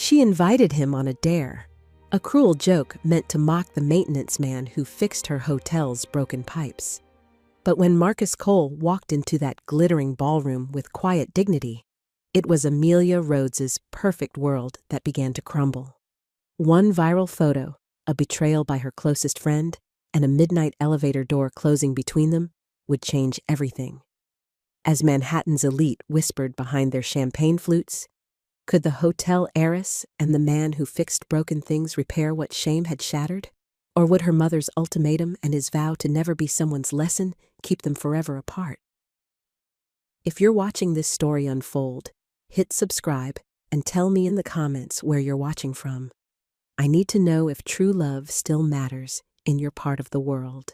She invited him on a dare, a cruel joke meant to mock the maintenance man who fixed her hotel's broken pipes. But when Marcus Cole walked into that glittering ballroom with quiet dignity, it was Amelia Rhodes's perfect world that began to crumble. One viral photo, a betrayal by her closest friend, and a midnight elevator door closing between them would change everything. As Manhattan's elite whispered behind their champagne flutes, could the hotel heiress and the man who fixed broken things repair what shame had shattered? Or would her mother's ultimatum and his vow to never be someone's lesson keep them forever apart? If you're watching this story unfold, hit subscribe and tell me in the comments where you're watching from. I need to know if true love still matters in your part of the world.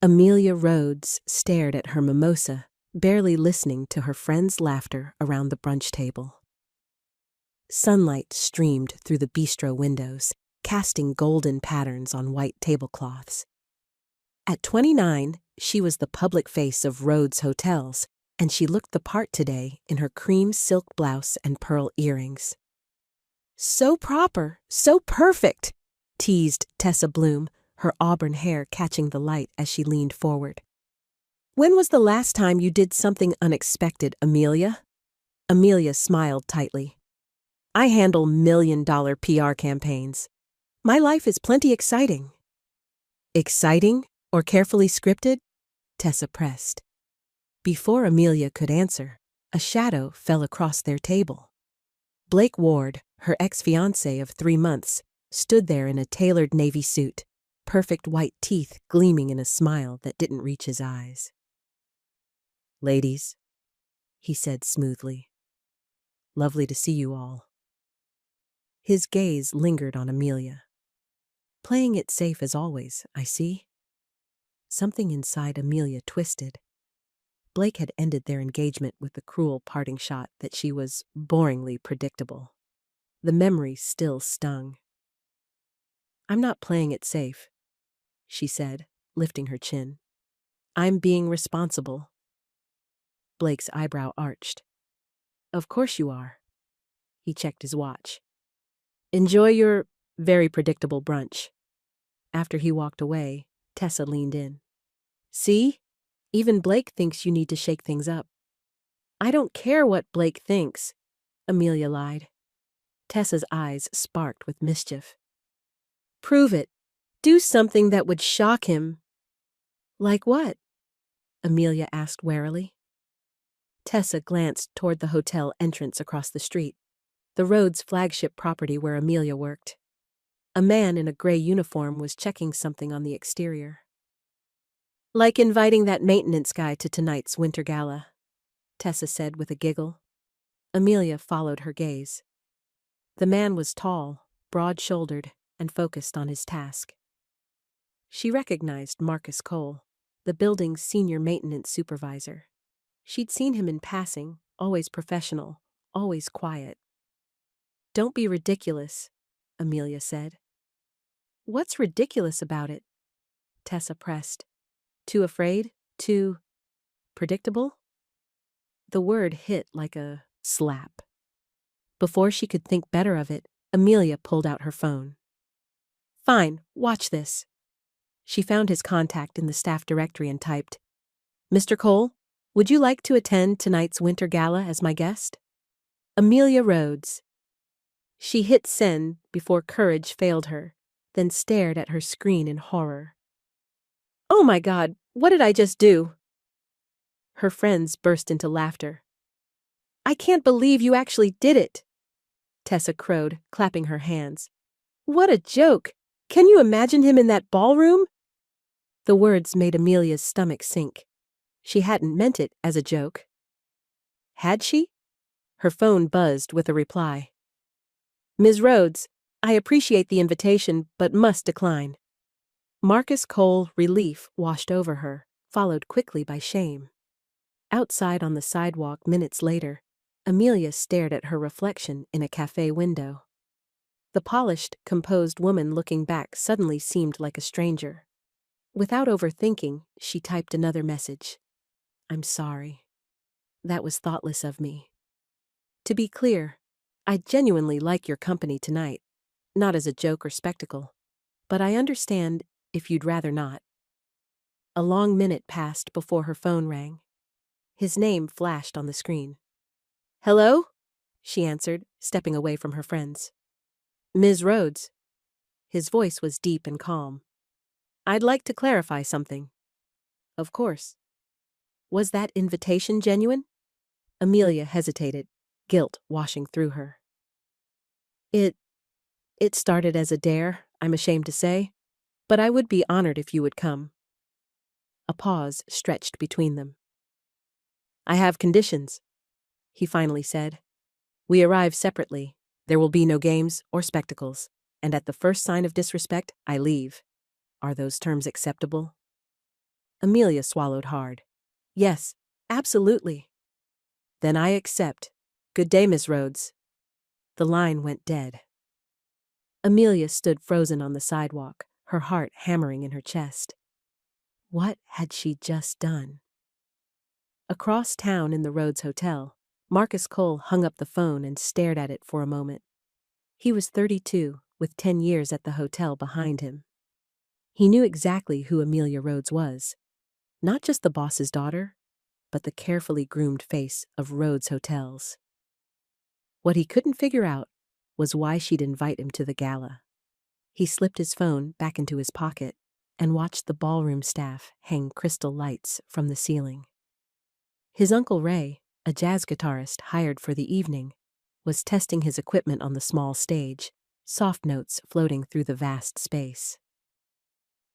Amelia Rhodes stared at her mimosa, barely listening to her friends' laughter around the brunch table. Sunlight streamed through the bistro windows, casting golden patterns on white tablecloths. At 29, she was the public face of Rhodes Hotels, and she looked the part today in her cream silk blouse and pearl earrings. "So proper, so perfect," teased Tessa Bloom, her auburn hair catching the light as she leaned forward. "When was the last time you did something unexpected, Amelia?" Amelia smiled tightly. "I handle million-dollar PR campaigns. My life is plenty exciting." "Exciting or carefully scripted?" Tessa pressed. Before Amelia could answer, a shadow fell across their table. Blake Ward, her ex-fiancé of 3 months, stood there in a tailored navy suit, perfect white teeth gleaming in a smile that didn't reach his eyes. "Ladies," he said smoothly, "lovely to see you all." His gaze lingered on Amelia. "Playing it safe as always, I see." Something inside Amelia twisted. Blake had ended their engagement with the cruel parting shot that she was boringly predictable. The memory still stung. "I'm not playing it safe," she said, lifting her chin. "I'm being responsible." Blake's eyebrow arched. "Of course you are." He checked his watch. "Enjoy your very predictable brunch." After he walked away, Tessa leaned in. "See? Even Blake thinks you need to shake things up." "I don't care what Blake thinks," Amelia lied. Tessa's eyes sparked with mischief. "Prove it. Do something that would shock him." "Like what?" Amelia asked warily. Tessa glanced toward the hotel entrance across the street, the Rhodes flagship property where Amelia worked. A man in a gray uniform was checking something on the exterior. "Like inviting that maintenance guy to tonight's winter gala," Tessa said with a giggle. Amelia followed her gaze. The man was tall, broad-shouldered, and focused on his task. She recognized Marcus Cole, the building's senior maintenance supervisor. She'd seen him in passing, always professional, always quiet. "Don't be ridiculous," Amelia said. "What's ridiculous about it?" Tessa pressed. "Too afraid? Too predictable?" The word hit like a slap. Before she could think better of it, Amelia pulled out her phone. "Fine, watch this." She found his contact in the staff directory and typed, "Mr. Cole, would you like to attend tonight's winter gala as my guest? Amelia Rhodes." She hit send before courage failed her, then stared at her screen in horror. "Oh my God, what did I just do?" Her friends burst into laughter. "I can't believe you actually did it," Tessa crowed, clapping her hands. "What a joke! Can you imagine him in that ballroom?" The words made Amelia's stomach sink. She hadn't meant it as a joke. Had she? Her phone buzzed with a reply. "Ms. Rhodes, I appreciate the invitation, but must decline." Marcus Cole relief washed over her, followed quickly by shame. Outside on the sidewalk minutes later, Amelia stared at her reflection in a cafe window. The polished, composed woman looking back suddenly seemed like a stranger. Without overthinking, she typed another message. "I'm sorry. That was thoughtless of me." To be clear, I genuinely like your company tonight, not as a joke or spectacle, but I understand if you'd rather not. A long minute passed before her phone rang. His name flashed on the screen. "Hello?" she answered, stepping away from her friends. "Ms. Rhodes." His voice was deep and calm. "I'd like to clarify something." "Of course." Was that invitation genuine? Amelia hesitated, guilt washing through her. It started as a dare, I'm ashamed to say, but I would be honored if you would come." A pause stretched between them. "I have conditions," he finally said. "We arrive separately. There will be no games or spectacles, and at the first sign of disrespect, I leave. Are those terms acceptable?" Amelia swallowed hard. "Yes, absolutely." "Then I accept. Good day, Miss Rhodes." The line went dead. Amelia stood frozen on the sidewalk, her heart hammering in her chest. What had she just done? Across town in the Rhodes Hotel, Marcus Cole hung up the phone and stared at it for a moment. He was 32, with 10 years at the hotel behind him. He knew exactly who Amelia Rhodes was. Not just the boss's daughter, but the carefully groomed face of Rhodes Hotels. What he couldn't figure out was why she'd invite him to the gala. He slipped his phone back into his pocket and watched the ballroom staff hang crystal lights from the ceiling. His Uncle Ray, a jazz guitarist hired for the evening, was testing his equipment on the small stage, soft notes floating through the vast space.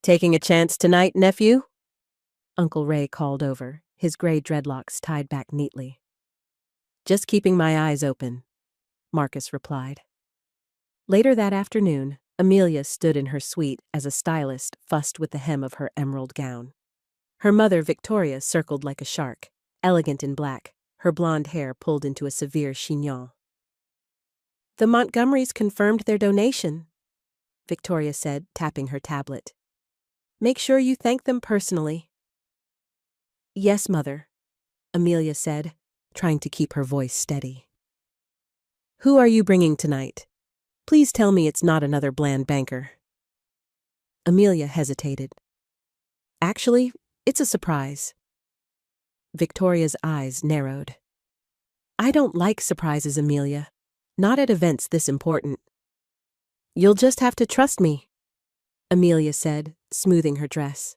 "Taking a chance tonight, nephew?" Uncle Ray called over, his gray dreadlocks tied back neatly. "Just keeping my eyes open," Marcus replied. Later that afternoon, Amelia stood in her suite as a stylist fussed with the hem of her emerald gown. Her mother, Victoria, circled like a shark, elegant in black, her blonde hair pulled into a severe chignon. "The Montgomerys confirmed their donation," Victoria said, tapping her tablet. "Make sure you thank them personally." "Yes, Mother," Amelia said, trying to keep her voice steady. "Who are you bringing tonight? Please tell me it's not another bland banker." Amelia hesitated. "Actually, it's a surprise." Victoria's eyes narrowed. "I don't like surprises, Amelia. Not at events this important." "You'll just have to trust me," Amelia said, smoothing her dress.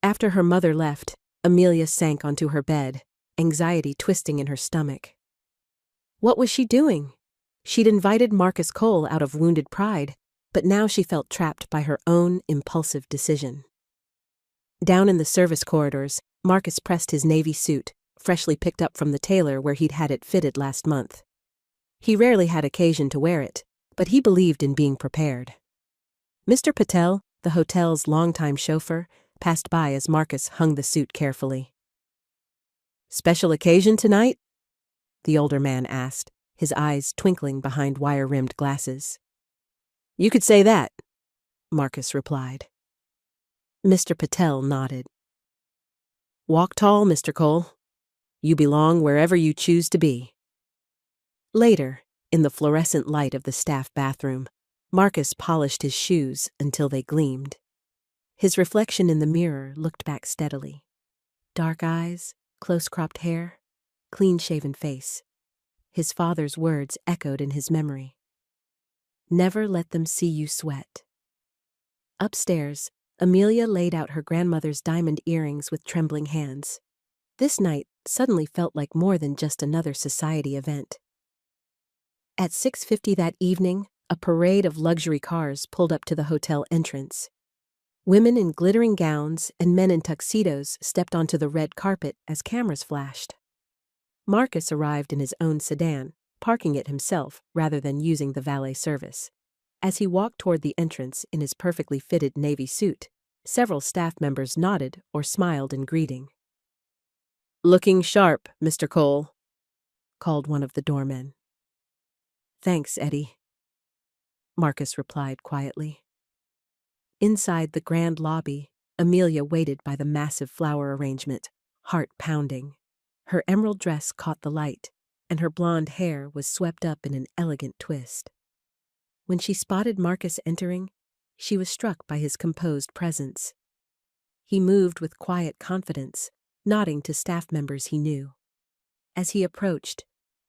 After her mother left, Amelia sank onto her bed, anxiety twisting in her stomach. What was she doing? She'd invited Marcus Cole out of wounded pride, but now she felt trapped by her own impulsive decision. Down in the service corridors, Marcus pressed his navy suit, freshly picked up from the tailor where he'd had it fitted last month. He rarely had occasion to wear it, but he believed in being prepared. Mr. Patel, the hotel's longtime chauffeur, passed by as Marcus hung the suit carefully. "Special occasion tonight?" the older man asked, his eyes twinkling behind wire-rimmed glasses. "You could say that," Marcus replied. Mr. Patel nodded. "Walk tall, Mr. Cole. You belong wherever you choose to be." Later, in the fluorescent light of the staff bathroom, Marcus polished his shoes until they gleamed. His reflection in the mirror looked back steadily. Dark eyes, close-cropped hair, clean-shaven face. His father's words echoed in his memory. "Never let them see you sweat." Upstairs, Amelia laid out her grandmother's diamond earrings with trembling hands. This night suddenly felt like more than just another society event. At 6:50 that evening, a parade of luxury cars pulled up to the hotel entrance. Women in glittering gowns and men in tuxedos stepped onto the red carpet as cameras flashed. Marcus arrived in his own sedan, parking it himself rather than using the valet service. As he walked toward the entrance in his perfectly fitted navy suit, several staff members nodded or smiled in greeting. "Looking sharp, Mr. Cole," called one of the doormen. "Thanks, Eddie," Marcus replied quietly. Inside the grand lobby, Amelia waited by the massive flower arrangement, heart pounding. Her emerald dress caught the light, and her blonde hair was swept up in an elegant twist. When she spotted Marcus entering, she was struck by his composed presence. He moved with quiet confidence, nodding to staff members he knew. As he approached,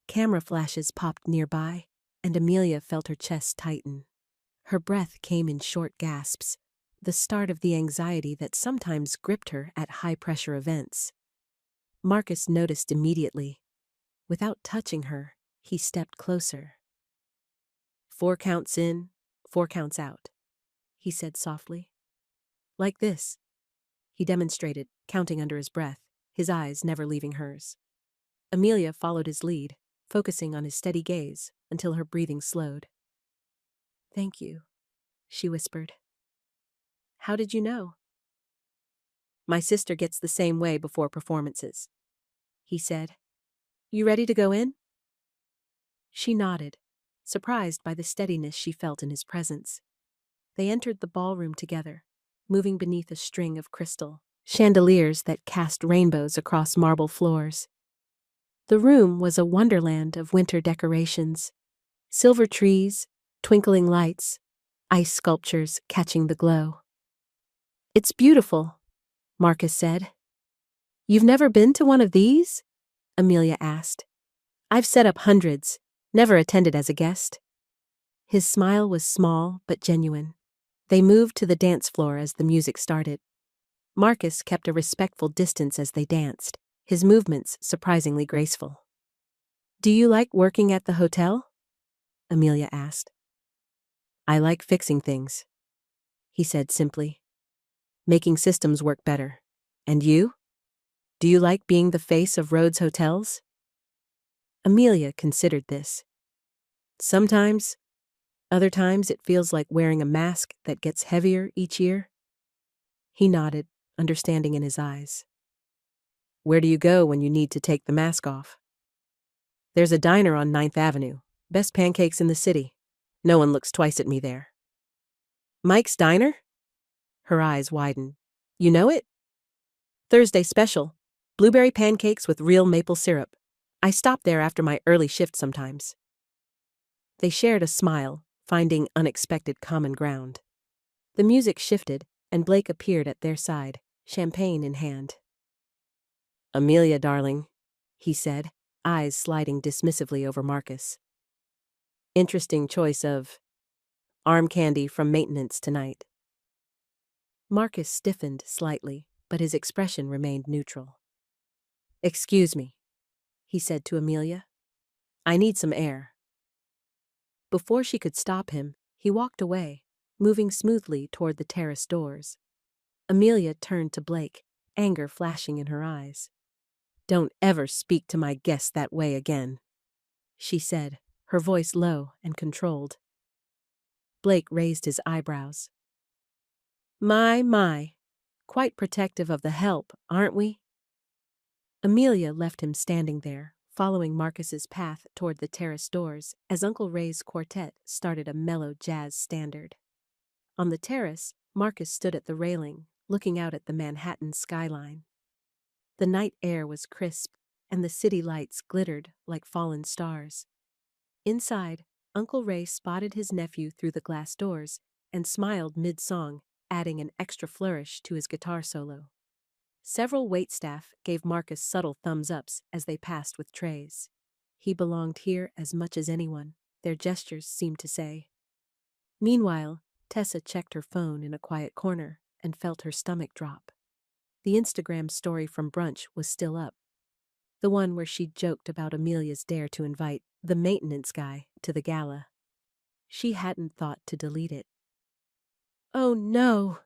camera flashes popped nearby, and Amelia felt her chest tighten. Her breath came in short gasps, the start of the anxiety that sometimes gripped her at high-pressure events. Marcus noticed immediately. Without touching her, he stepped closer. 4 counts in, 4 counts out, he said softly. Like this. He demonstrated, counting under his breath, his eyes never leaving hers. Amelia followed his lead, focusing on his steady gaze until her breathing slowed. "Thank you," she whispered. "How did you know?" "My sister gets the same way before performances," he said. "You ready to go in?" She nodded, surprised by the steadiness she felt in his presence. They entered the ballroom together, moving beneath a string of crystal chandeliers that cast rainbows across marble floors. The room was a wonderland of winter decorations: silver trees, twinkling lights, ice sculptures catching the glow. "It's beautiful," Marcus said. "You've never been to one of these?" Amelia asked. "I've set up hundreds, never attended as a guest." His smile was small but genuine. They moved to the dance floor as the music started. Marcus kept a respectful distance as they danced, his movements surprisingly graceful. "Do you like working at the hotel?" Amelia asked. "I like fixing things," he said simply. "Making systems work better. And you? Do you like being the face of Rhodes Hotels?" Amelia considered this. "Sometimes. Other times it feels like wearing a mask that gets heavier each year." He nodded, understanding in his eyes. "Where do you go when you need to take the mask off?" "There's a diner on 9th Avenue. Best pancakes in the city. No one looks twice at me there." "Mike's Diner?" Her eyes widened. "You know it?" "Thursday special. Blueberry pancakes with real maple syrup. I stop there after my early shift sometimes." They shared a smile, finding unexpected common ground. The music shifted, and Blake appeared at their side, champagne in hand. "Amelia, darling," he said, eyes sliding dismissively over Marcus. "Interesting choice of arm candy from maintenance tonight." Marcus stiffened slightly, but his expression remained neutral. "Excuse me," he said to Amelia. "I need some air." Before she could stop him, he walked away, moving smoothly toward the terrace doors. Amelia turned to Blake, anger flashing in her eyes. "Don't ever speak to my guests that way again," she said, her voice low and controlled. Blake raised his eyebrows. My. Quite protective of the help, aren't we?" Amelia left him standing there, following Marcus's path toward the terrace doors as Uncle Ray's quartet started a mellow jazz standard. On the terrace, Marcus stood at the railing, looking out at the Manhattan skyline. The night air was crisp, and the city lights glittered like fallen stars. Inside, Uncle Ray spotted his nephew through the glass doors and smiled mid-song, adding an extra flourish to his guitar solo. Several waitstaff gave Marcus subtle thumbs-ups as they passed with trays. He belonged here as much as anyone, their gestures seemed to say. Meanwhile, Tessa checked her phone in a quiet corner and felt her stomach drop. The Instagram story from brunch was still up, the one where she joked about Amelia's dare to invite the maintenance guy to the gala. She hadn't thought to delete it. "Oh no,"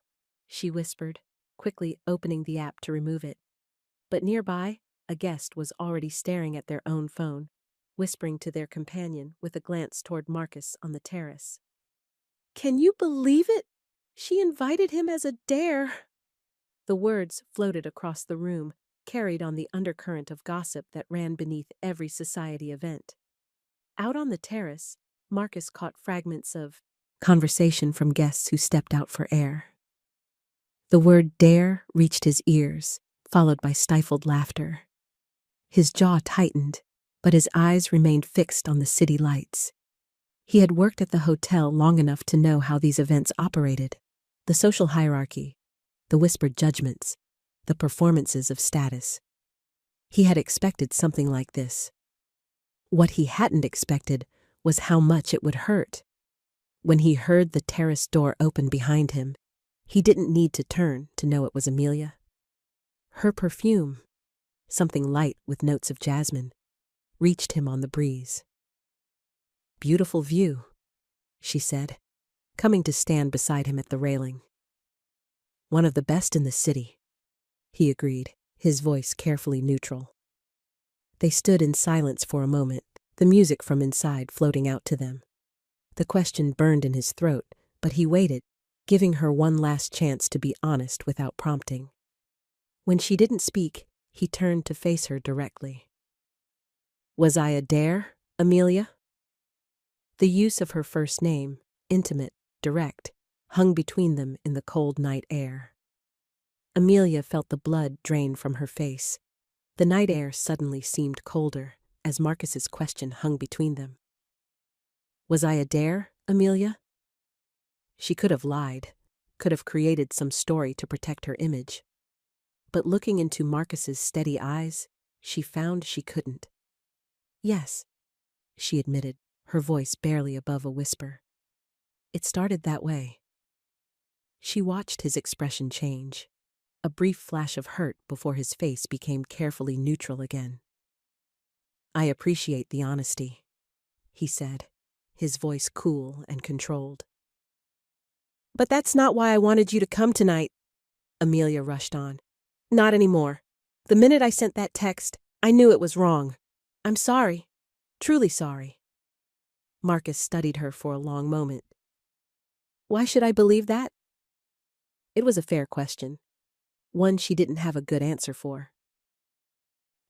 she whispered, quickly opening the app to remove it. But nearby, a guest was already staring at their own phone, whispering to their companion with a glance toward Marcus on the terrace. "Can you believe it? She invited him as a dare." The words floated across the room, carried on the undercurrent of gossip that ran beneath every society event. Out on the terrace, Marcus caught fragments of conversation from guests who stepped out for air. The word dare reached his ears, followed by stifled laughter. His jaw tightened, but his eyes remained fixed on the city lights. He had worked at the hotel long enough to know how these events operated: the social hierarchy, the whispered judgments, the performances of status. He had expected something like this. What he hadn't expected was how much it would hurt. When he heard the terrace door open behind him, he didn't need to turn to know it was Amelia. Her perfume, something light with notes of jasmine, reached him on the breeze. "Beautiful view," she said, coming to stand beside him at the railing. "One of the best in the city," he agreed, his voice carefully neutral. They stood in silence for a moment, the music from inside floating out to them. The question burned in his throat, but he waited, giving her one last chance to be honest without prompting. When she didn't speak, he turned to face her directly. "Was I a dare, Amelia?" The use of her first name, intimate, direct, hung between them in the cold night air. Amelia felt the blood drain from her face. The night air suddenly seemed colder as Marcus's question hung between them. "Was I a dare, Amelia?" She could have lied, could have created some story to protect her image. But looking into Marcus's steady eyes, she found she couldn't. "Yes," she admitted, her voice barely above a whisper. "It started that way." She watched his expression change, a brief flash of hurt before his face became carefully neutral again. "I appreciate the honesty," he said, his voice cool and controlled. "But that's not why I wanted you to come tonight," Amelia rushed on. "Not anymore. The minute I sent that text, I knew it was wrong. I'm sorry. Truly sorry." Marcus studied her for a long moment. "Why should I believe that?" It was a fair question, one she didn't have a good answer for.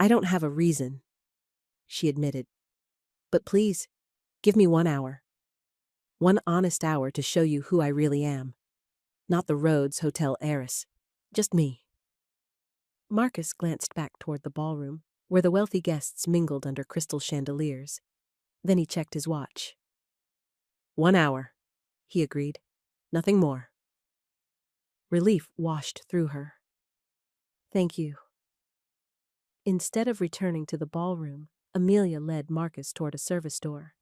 "I don't have a reason," she admitted. "But please, give me 1 hour. One honest hour to show you who I really am. Not the Rhodes Hotel heiress. Just me." Marcus glanced back toward the ballroom, where the wealthy guests mingled under crystal chandeliers. Then he checked his watch. 1 hour, he agreed. Nothing more. Relief washed through her. "Thank you." Instead of returning to the ballroom, Amelia led Marcus toward a service door.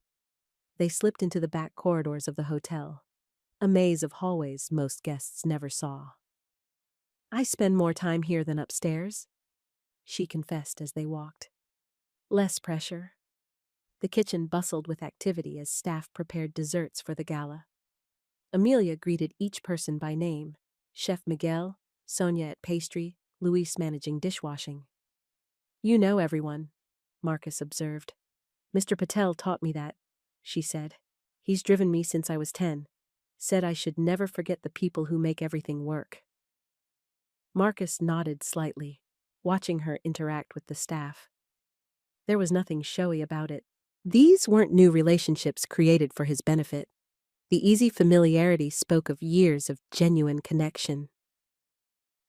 They slipped into the back corridors of the hotel, a maze of hallways most guests never saw. "I spend more time here than upstairs," she confessed as they walked. "Less pressure." The kitchen bustled with activity as staff prepared desserts for the gala. Amelia greeted each person by name: Chef Miguel, Sonia at pastry, Luis managing dishwashing. "You know everyone," Marcus observed. "Mr. Patel taught me that," she said. "He's driven me since I was 10. Said I should never forget the people who make everything work." Marcus nodded slightly, watching her interact with the staff. There was nothing showy about it. These weren't new relationships created for his benefit. The easy familiarity spoke of years of genuine connection.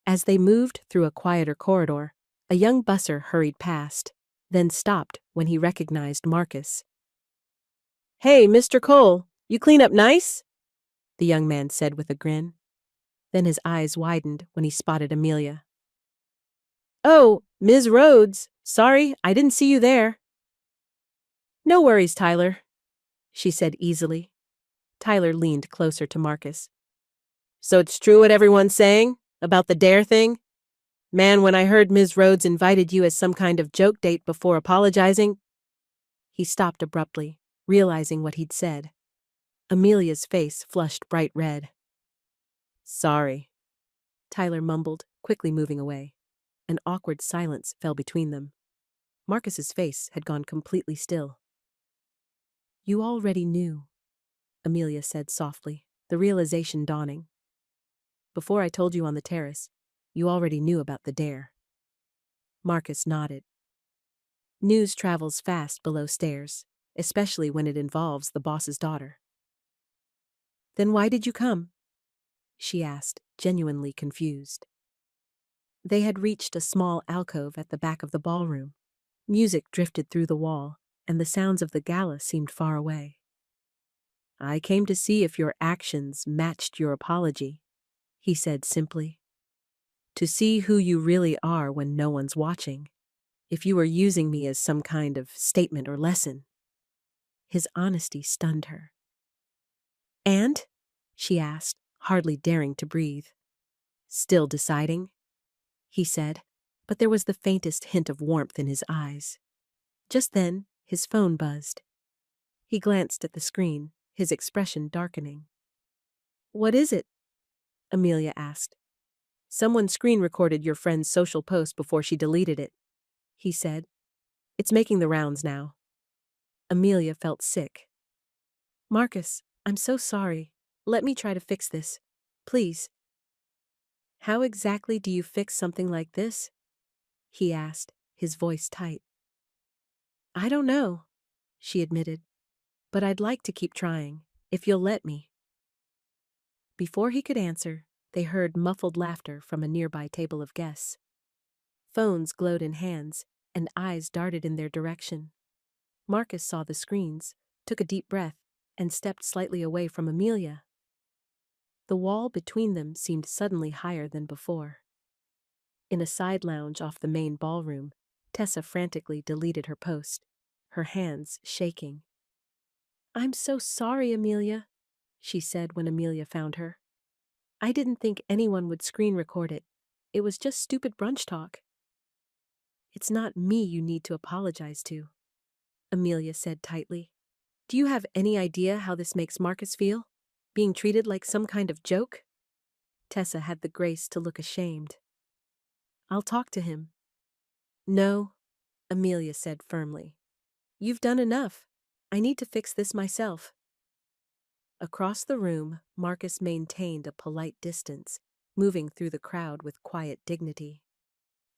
As they moved through a quieter corridor, a young busser hurried past, then stopped when he recognized Marcus. "Hey, Mr. Cole, you clean up nice?" the young man said with a grin. Then his eyes widened when he spotted Amelia. "Oh, Ms. Rhodes, sorry, I didn't see you there." "No worries, Tyler," she said easily. Tyler leaned closer to Marcus. "So it's true what everyone's saying about the dare thing? Man, when I heard Ms. Rhodes invited you as some kind of joke date before apologizing..." He stopped abruptly, realizing what he'd said. Amelia's face flushed bright red. "Sorry," Tyler mumbled, quickly moving away. An awkward silence fell between them. Marcus's face had gone completely still. "You already knew," Amelia said softly, the realization dawning. "Before I told you on the terrace, you already knew about the dare." Marcus nodded. News travels fast below stairs, especially when it involves the boss's daughter. "Then why did you come?" she asked, genuinely confused. They had reached a small alcove at the back of the ballroom. Music drifted through the wall, and the sounds of the gala seemed far away. "I came to see if your actions matched your apology," he said simply. "To see who you really are when no one's watching. If you were using me as some kind of statement or lesson." His honesty stunned her. "And?" she asked, hardly daring to breathe. "Still deciding?" he said, but there was the faintest hint of warmth in his eyes. Just then, his phone buzzed. He glanced at the screen, his expression darkening. "What is it?" Amelia asked. "Someone screen-recorded your friend's social post before she deleted it," he said. "It's making the rounds now." Amelia felt sick. "Marcus, I'm so sorry. Let me try to fix this. Please." "How exactly do you fix something like this?" he asked, his voice tight. "I don't know," she admitted, "but I'd like to keep trying, if you'll let me." Before he could answer, they heard muffled laughter from a nearby table of guests. Phones glowed in hands, and eyes darted in their direction. Marcus saw the screens, took a deep breath, and stepped slightly away from Amelia. The wall between them seemed suddenly higher than before. In a side lounge off the main ballroom, Tessa frantically deleted her post, her hands shaking. "I'm so sorry, Amelia," she said when Amelia found her. "I didn't think anyone would screen record it. It was just stupid brunch talk." "It's not me you need to apologize to," Amelia said tightly. "Do you have any idea how this makes Marcus feel? Being treated like some kind of joke?" Tessa had the grace to look ashamed. "I'll talk to him." "No," Amelia said firmly. "You've done enough. I need to fix this myself." Across the room, Marcus maintained a polite distance, moving through the crowd with quiet dignity.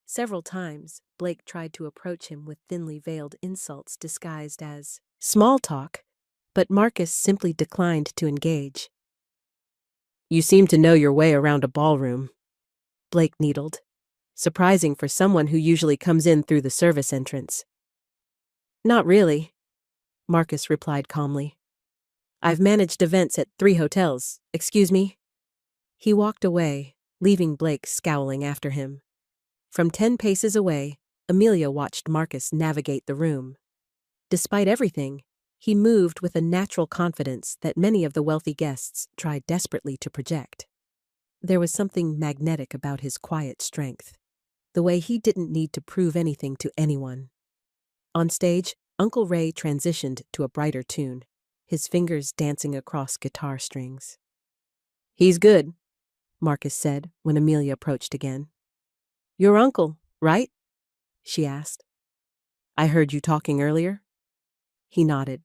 Several times, Blake tried to approach him with thinly veiled insults disguised as small talk, but Marcus simply declined to engage. "You seem to know your way around a ballroom," Blake needled, surprising for someone who usually comes in through the service entrance. "Not really," Marcus replied calmly. "I've managed events at 3 hotels. Excuse me?" He walked away, leaving Blake scowling after him. From 10 paces away, Amelia watched Marcus navigate the room. Despite everything, he moved with a natural confidence that many of the wealthy guests tried desperately to project. There was something magnetic about his quiet strength, the way he didn't need to prove anything to anyone. On stage, Uncle Ray transitioned to a brighter tune, his fingers dancing across guitar strings. "He's good," Marcus said when Amelia approached again. "Your uncle, right?" she asked. "I heard you talking earlier." He nodded.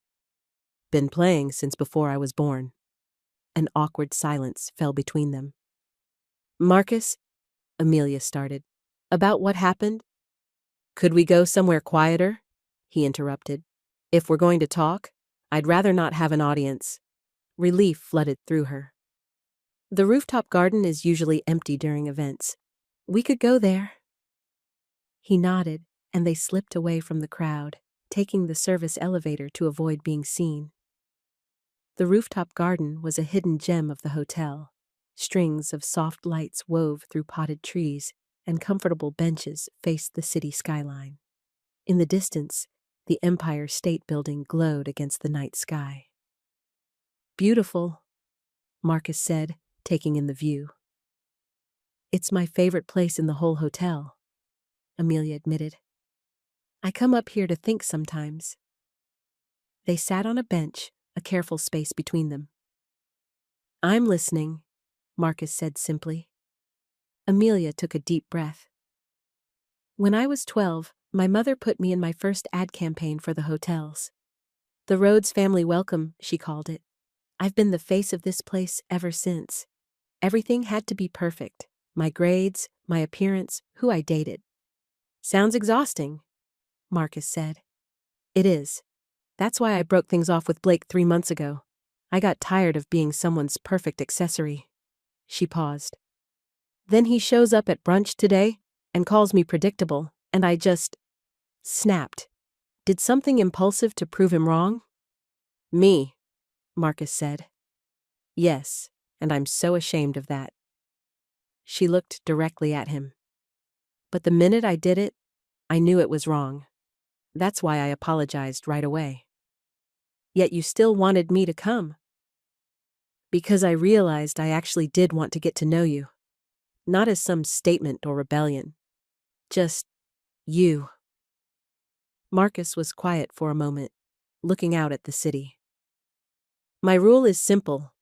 "Been playing since before I was born." An awkward silence fell between them. "Marcus," Amelia started, "about what happened?" "Could we go somewhere quieter?" he interrupted. "If we're going to talk, I'd rather not have an audience." Relief flooded through her. "The rooftop garden is usually empty during events. We could go there." He nodded, and they slipped away from the crowd, taking the service elevator to avoid being seen. The rooftop garden was a hidden gem of the hotel. Strings of soft lights wove through potted trees, and comfortable benches faced the city skyline. In the distance, the Empire State Building glowed against the night sky. "Beautiful," Marcus said, taking in the view. "It's my favorite place in the whole hotel," Amelia admitted. "I come up here to think sometimes." They sat on a bench, a careful space between them. "I'm listening," Marcus said simply. Amelia took a deep breath. "When I was 12, my mother put me in my first ad campaign for the hotels. The Rhodes Family Welcome, she called it. I've been the face of this place ever since. Everything had to be perfect. My grades, my appearance, who I dated." "Sounds exhausting," Marcus said. "It is. That's why I broke things off with Blake 3 months ago. I got tired of being someone's perfect accessory." She paused. "Then he shows up at brunch today and calls me predictable, and I just..." snapped. Did something impulsive to prove him wrong? Me, Marcus said. Yes, and I'm so ashamed of that. She looked directly at him. But the minute I did it, I knew it was wrong. That's why I apologized right away. Yet you still wanted me to come. Because I realized I actually did want to get to know you. Not as some statement or rebellion. Just you. Marcus was quiet for a moment, looking out at the city. My rule is simple,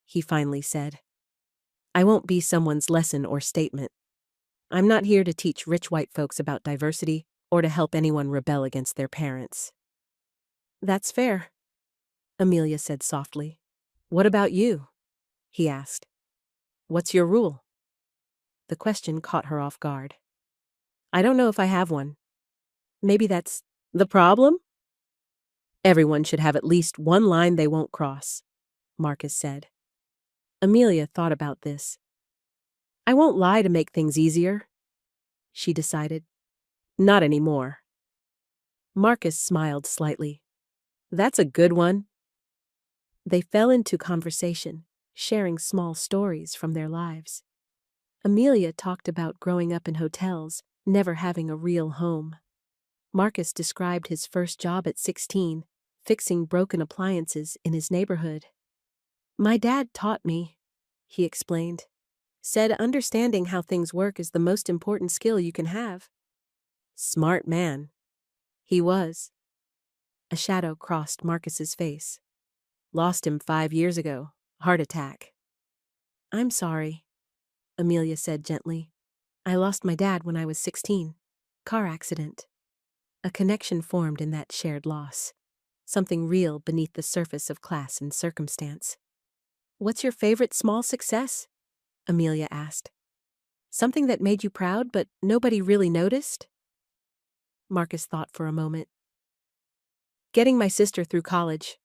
he finally said. I won't be someone's lesson or statement. I'm not here to teach rich white folks about diversity or to help anyone rebel against their parents. That's fair, Amelia said softly. What about you? He asked. What's your rule? The question caught her off guard. I don't know if I have one. Maybe that's the problem? Everyone should have at least one line they won't cross, Marcus said. Amelia thought about this. I won't lie to make things easier, she decided. Not anymore. Marcus smiled slightly. That's a good one. They fell into conversation, sharing small stories from their lives. Amelia talked about growing up in hotels, never having a real home. Marcus described his first job at 16, fixing broken appliances in his neighborhood. My dad taught me, he explained. Said understanding how things work is the most important skill you can have. Smart man. He was. A shadow crossed Marcus's face. Lost him 5 years ago. Heart attack. I'm sorry, Amelia said gently. I lost my dad when I was 16. Car accident. A connection formed in that shared loss. Something real beneath the surface of class and circumstance. What's your favorite small success? Amelia asked. Something that made you proud but nobody really noticed? Marcus thought for a moment. Getting my sister through college.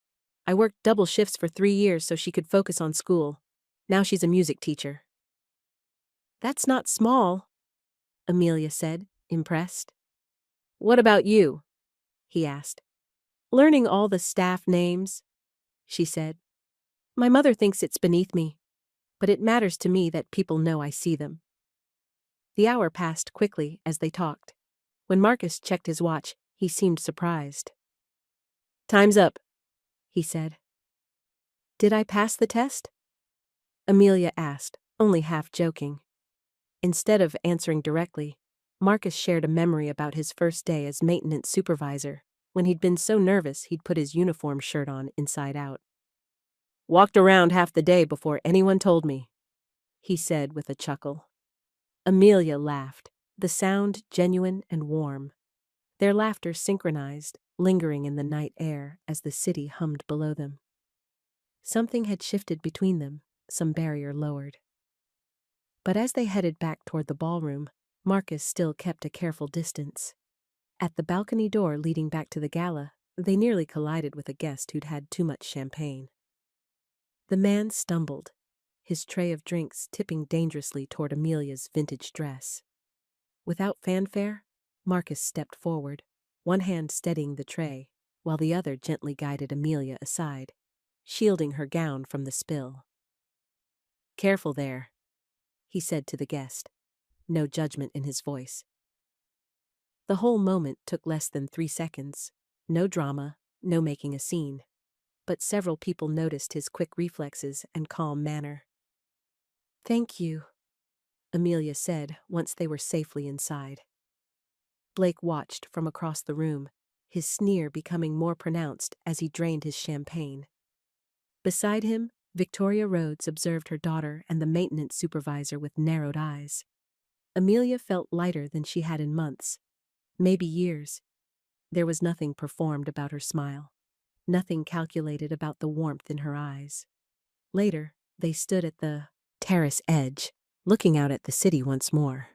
I worked double shifts for 3 years so she could focus on school. Now she's a music teacher. That's not small, Amelia said, impressed. What about you? He asked. Learning all the staff names, she said. My mother thinks it's beneath me, but it matters to me that people know I see them. The hour passed quickly as they talked. When Marcus checked his watch, he seemed surprised. Time's up, he said. Did I pass the test? Amelia asked, only half joking. Instead of answering directly, Marcus shared a memory about his first day as maintenance supervisor, when he'd been so nervous he'd put his uniform shirt on inside out. Walked around half the day before anyone told me, he said with a chuckle. Amelia laughed, the sound genuine and warm. Their laughter synchronized, lingering in the night air as the city hummed below them. Something had shifted between them, some barrier lowered. But as they headed back toward the ballroom, Marcus still kept a careful distance. At the balcony door leading back to the gala, they nearly collided with a guest who'd had too much champagne. The man stumbled, his tray of drinks tipping dangerously toward Amelia's vintage dress. Without fanfare, Marcus stepped forward, one hand steadying the tray, while the other gently guided Amelia aside, shielding her gown from the spill. Careful there, he said to the guest, no judgment in his voice. The whole moment took less than 3 seconds, no drama, no making a scene. But several people noticed his quick reflexes and calm manner. Thank you, Amelia said once they were safely inside. Blake watched from across the room, his sneer becoming more pronounced as he drained his champagne. Beside him, Victoria Rhodes observed her daughter and the maintenance supervisor with narrowed eyes. Amelia felt lighter than she had in months, maybe years. There was nothing performed about her smile. Nothing calculated about the warmth in her eyes. Later, they stood at the terrace edge, looking out at the city once more.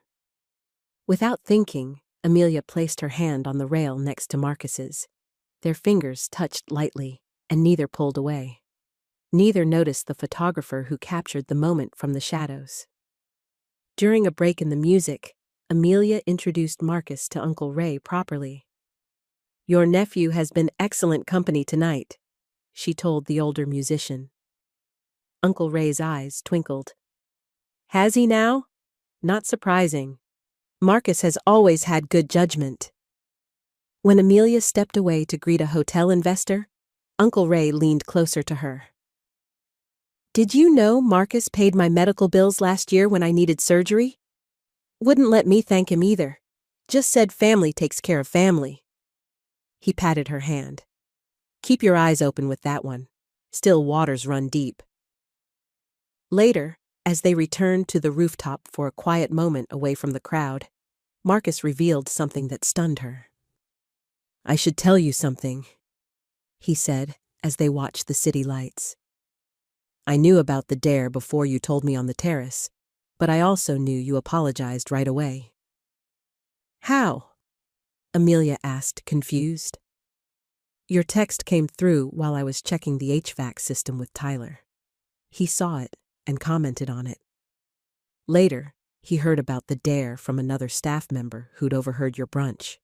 Without thinking, Amelia placed her hand on the rail next to Marcus's. Their fingers touched lightly, and neither pulled away. Neither noticed the photographer who captured the moment from the shadows. During a break in the music, Amelia introduced Marcus to Uncle Ray properly. "Your nephew has been excellent company tonight," she told the older musician. Uncle Ray's eyes twinkled. "Has he now? Not surprising. Marcus has always had good judgment." When Amelia stepped away to greet a hotel investor, Uncle Ray leaned closer to her. "Did you know Marcus paid my medical bills last year when I needed surgery? Wouldn't let me thank him either. Just said family takes care of family." He patted her hand. "Keep your eyes open with that one. Still waters run deep." Later, as they returned to the rooftop for a quiet moment away from the crowd, Marcus revealed something that stunned her. "I should tell you something," he said as they watched the city lights. "I knew about the dare before you told me on the terrace, but I also knew you apologized right away." "How?" Amelia asked, confused. "Your text came through while I was checking the HVAC system with Tyler. He saw it and commented on it. Later, he heard about the dare from another staff member who'd overheard your brunch."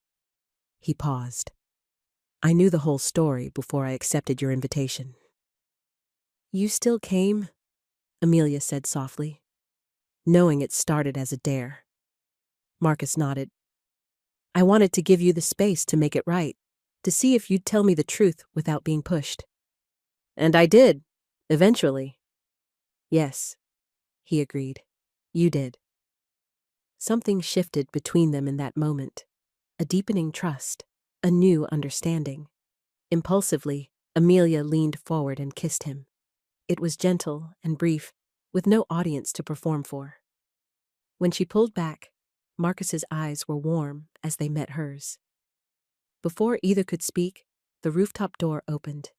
He paused. "I knew the whole story before I accepted your invitation." "You still came?" Amelia said softly, knowing it started as a dare. Marcus nodded. "I wanted to give you the space to make it right, to see if you'd tell me the truth without being pushed." "And I did, eventually." "Yes," he agreed. "You did." Something shifted between them in that moment. A deepening trust, a new understanding. Impulsively, Amelia leaned forward and kissed him. It was gentle and brief, with no audience to perform for. When she pulled back, Marcus's eyes were warm as they met hers. Before either could speak, the rooftop door opened.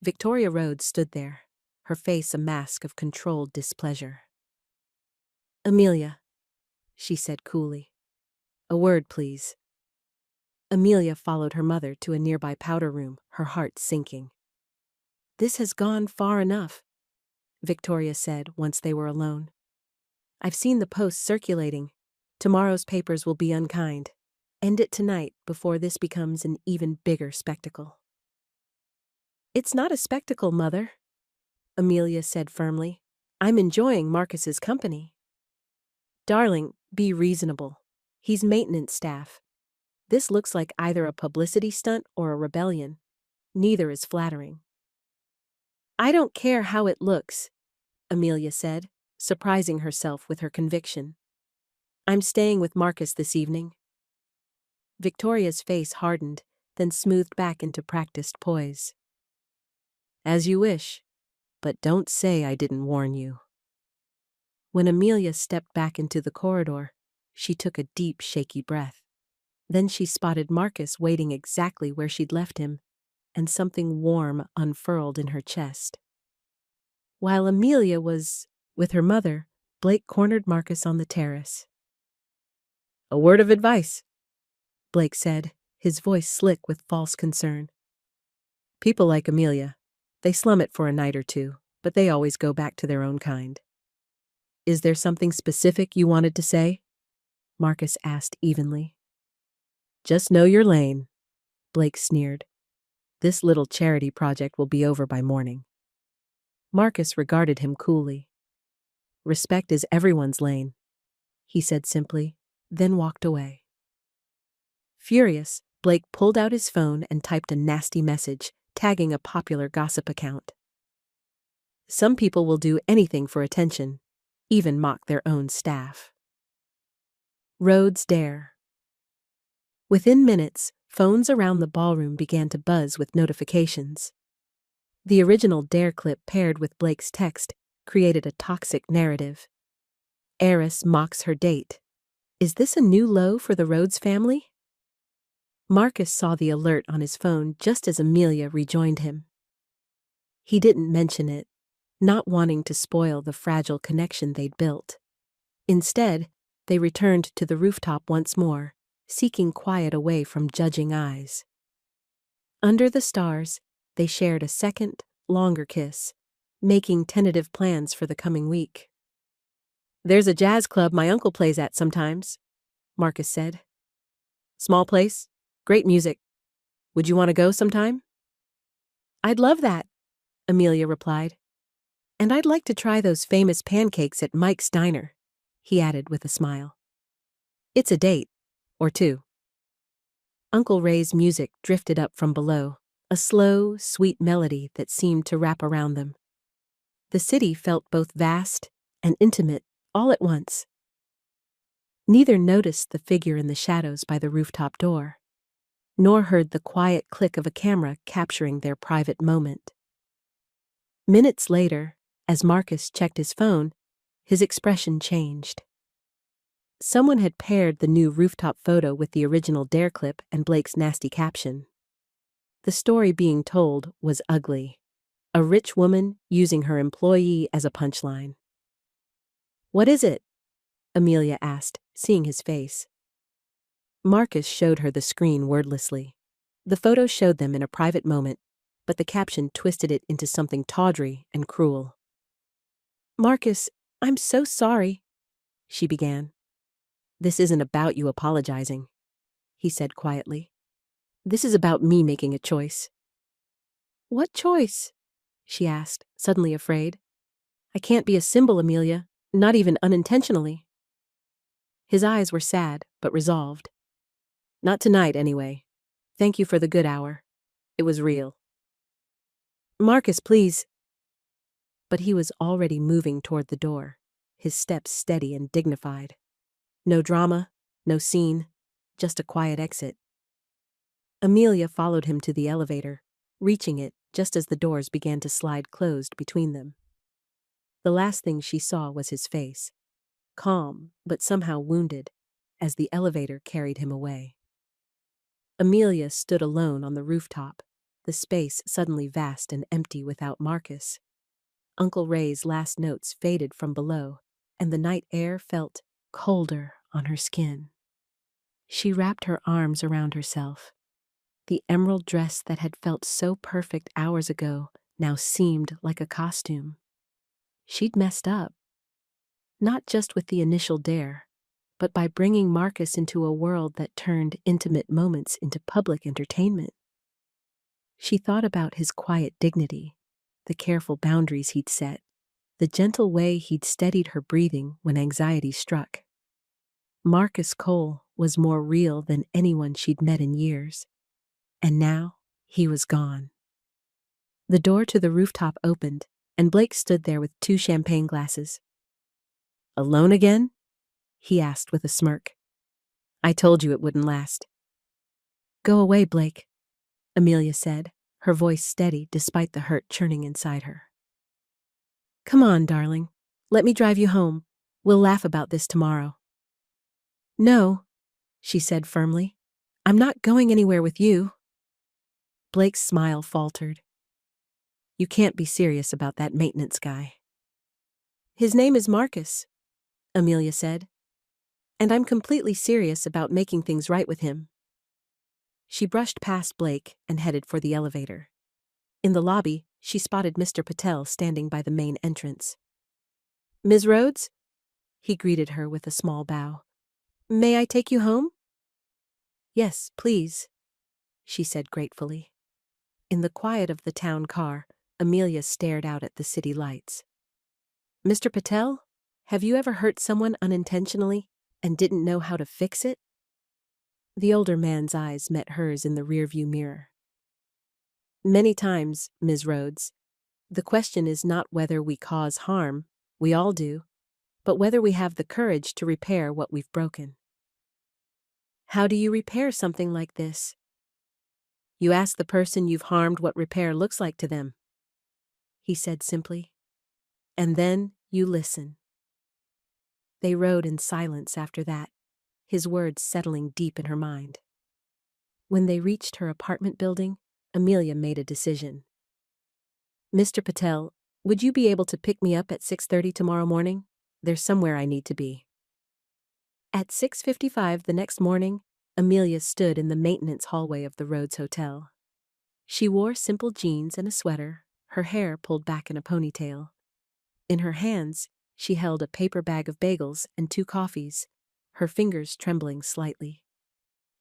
Victoria Rhodes stood there, her face a mask of controlled displeasure. "Amelia," she said coolly. "A word, please." Amelia followed her mother to a nearby powder room, her heart sinking. "This has gone far enough," Victoria said once they were alone. "I've seen the posts circulating. Tomorrow's papers will be unkind. End it tonight before this becomes an even bigger spectacle." "It's not a spectacle, Mother," Amelia said firmly. "I'm enjoying Marcus's company." "Darling, be reasonable. He's maintenance staff. This looks like either a publicity stunt or a rebellion. Neither is flattering." "I don't care how it looks," Amelia said, surprising herself with her conviction. "I'm staying with Marcus this evening." Victoria's face hardened, then smoothed back into practiced poise. "As you wish, but don't say I didn't warn you." When Amelia stepped back into the corridor, she took a deep, shaky breath. Then she spotted Marcus waiting exactly where she'd left him, and something warm unfurled in her chest. While Amelia was with her mother, Blake cornered Marcus on the terrace. "A word of advice," Blake said, his voice slick with false concern. "People like Amelia, they slum it for a night or two, but they always go back to their own kind." "Is there something specific you wanted to say?" Marcus asked evenly. "Just know your lane," Blake sneered. "This little charity project will be over by morning." Marcus regarded him coolly. "Respect is everyone's lane," he said simply, then walked away. Furious, Blake pulled out his phone and typed a nasty message, tagging a popular gossip account. "Some people will do anything for attention, even mock their own staff." Rhodes' dare. Within minutes, phones around the ballroom began to buzz with notifications. The original dare clip paired with Blake's text created a toxic narrative. Heiress mocks her date. Is this a new low for the Rhodes family? Marcus saw the alert on his phone just as Amelia rejoined him. He didn't mention it, not wanting to spoil the fragile connection they'd built. Instead, they returned to the rooftop once more, seeking quiet away from judging eyes. Under the stars, they shared a second, longer kiss, making tentative plans for the coming week. "There's a jazz club my uncle plays at sometimes," Marcus said. Small place, great music. Would you want to go sometime? I'd love that, Amelia replied. And I'd like to try those famous pancakes at Mike's Diner, he added with a smile. It's a date, or two. Uncle Ray's music drifted up from below, a slow, sweet melody that seemed to wrap around them. The city felt both vast and intimate all at once. Neither noticed the figure in the shadows by the rooftop door, nor heard the quiet click of a camera capturing their private moment. Minutes later, as Marcus checked his phone, his expression changed. Someone had paired the new rooftop photo with the original Dare clip and Blake's nasty caption. The story being told was ugly. A rich woman using her employee as a punchline. What is it? Amelia asked, seeing his face. Marcus showed her the screen wordlessly. The photo showed them in a private moment, but the caption twisted it into something tawdry and cruel. Marcus, I'm so sorry, she began. This isn't about you apologizing, he said quietly. This is about me making a choice. What choice? She asked, suddenly afraid. I can't be a symbol, Amelia, not even unintentionally. His eyes were sad, but resolved. Not tonight, anyway. Thank you for the good hour. It was real. Marcus, please. But he was already moving toward the door, his steps steady and dignified. No drama, no scene, just a quiet exit. Amelia followed him to the elevator, reaching it just as the doors began to slide closed between them. The last thing she saw was his face, calm but somehow wounded, as the elevator carried him away. Amelia stood alone on the rooftop, the space suddenly vast and empty without Marcus. Uncle Ray's last notes faded from below, and the night air felt colder on her skin. She wrapped her arms around herself. The emerald dress that had felt so perfect hours ago now seemed like a costume. She'd messed up. Not just with the initial dare, but by bringing Marcus into a world that turned intimate moments into public entertainment. She thought about his quiet dignity, the careful boundaries he'd set, the gentle way he'd steadied her breathing when anxiety struck. Marcus Cole was more real than anyone she'd met in years. And now, he was gone. The door to the rooftop opened, and Blake stood there with 2 champagne glasses. Alone again? He asked with a smirk. I told you it wouldn't last. Go away, Blake, Amelia said, her voice steady despite the hurt churning inside her. Come on, darling. Let me drive you home. We'll laugh about this tomorrow. No, she said firmly. I'm not going anywhere with you. Blake's smile faltered. You can't be serious about that maintenance guy. His name is Marcus, Amelia said, and I'm completely serious about making things right with him. She brushed past Blake and headed for the elevator. In the lobby, she spotted Mr. Patel standing by the main entrance. Ms. Rhodes? He greeted her with a small bow. May I take you home? Yes, please, she said gratefully. In the quiet of the town car, Amelia stared out at the city lights. Mr. Patel, have you ever hurt someone unintentionally and didn't know how to fix it? The older man's eyes met hers in the rearview mirror. Many times, Ms. Rhodes. The question is not whether we cause harm, we all do, but whether we have the courage to repair what we've broken. How do you repair something like this? You ask the person you've harmed what repair looks like to them, he said simply. And then you listen. They rode in silence after that, his words settling deep in her mind. When they reached her apartment building, Amelia made a decision. Mr. Patel, would you be able to pick me up at 6:30 tomorrow morning? There's somewhere I need to be. At 6:55 the next morning, Amelia stood in the maintenance hallway of the Rhodes Hotel. She wore simple jeans and a sweater, her hair pulled back in a ponytail. In her hands, she held a paper bag of bagels and 2 coffees, her fingers trembling slightly.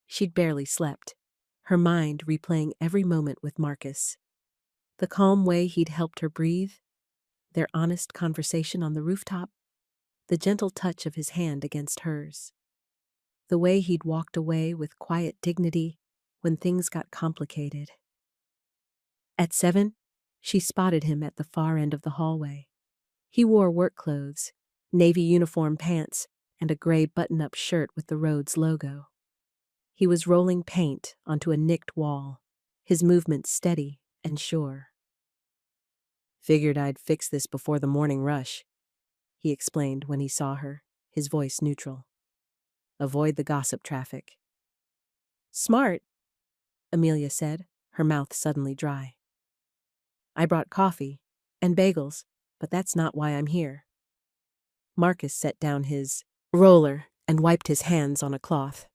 She'd barely slept, her mind replaying every moment with Marcus. The calm way he'd helped her breathe, their honest conversation on the rooftop, the gentle touch of his hand against hers. The way he'd walked away with quiet dignity when things got complicated. At 7, she spotted him at the far end of the hallway. He wore work clothes, navy uniform pants, and a gray button-up shirt with the Rhodes logo. He was rolling paint onto a nicked wall, his movements steady and sure. "Figured I'd fix this before the morning rush," he explained when he saw her, his voice neutral. "Avoid the gossip traffic." "Smart," Amelia said, her mouth suddenly dry. "I brought coffee and bagels, but that's not why I'm here." Marcus set down his roller and wiped his hands on a cloth.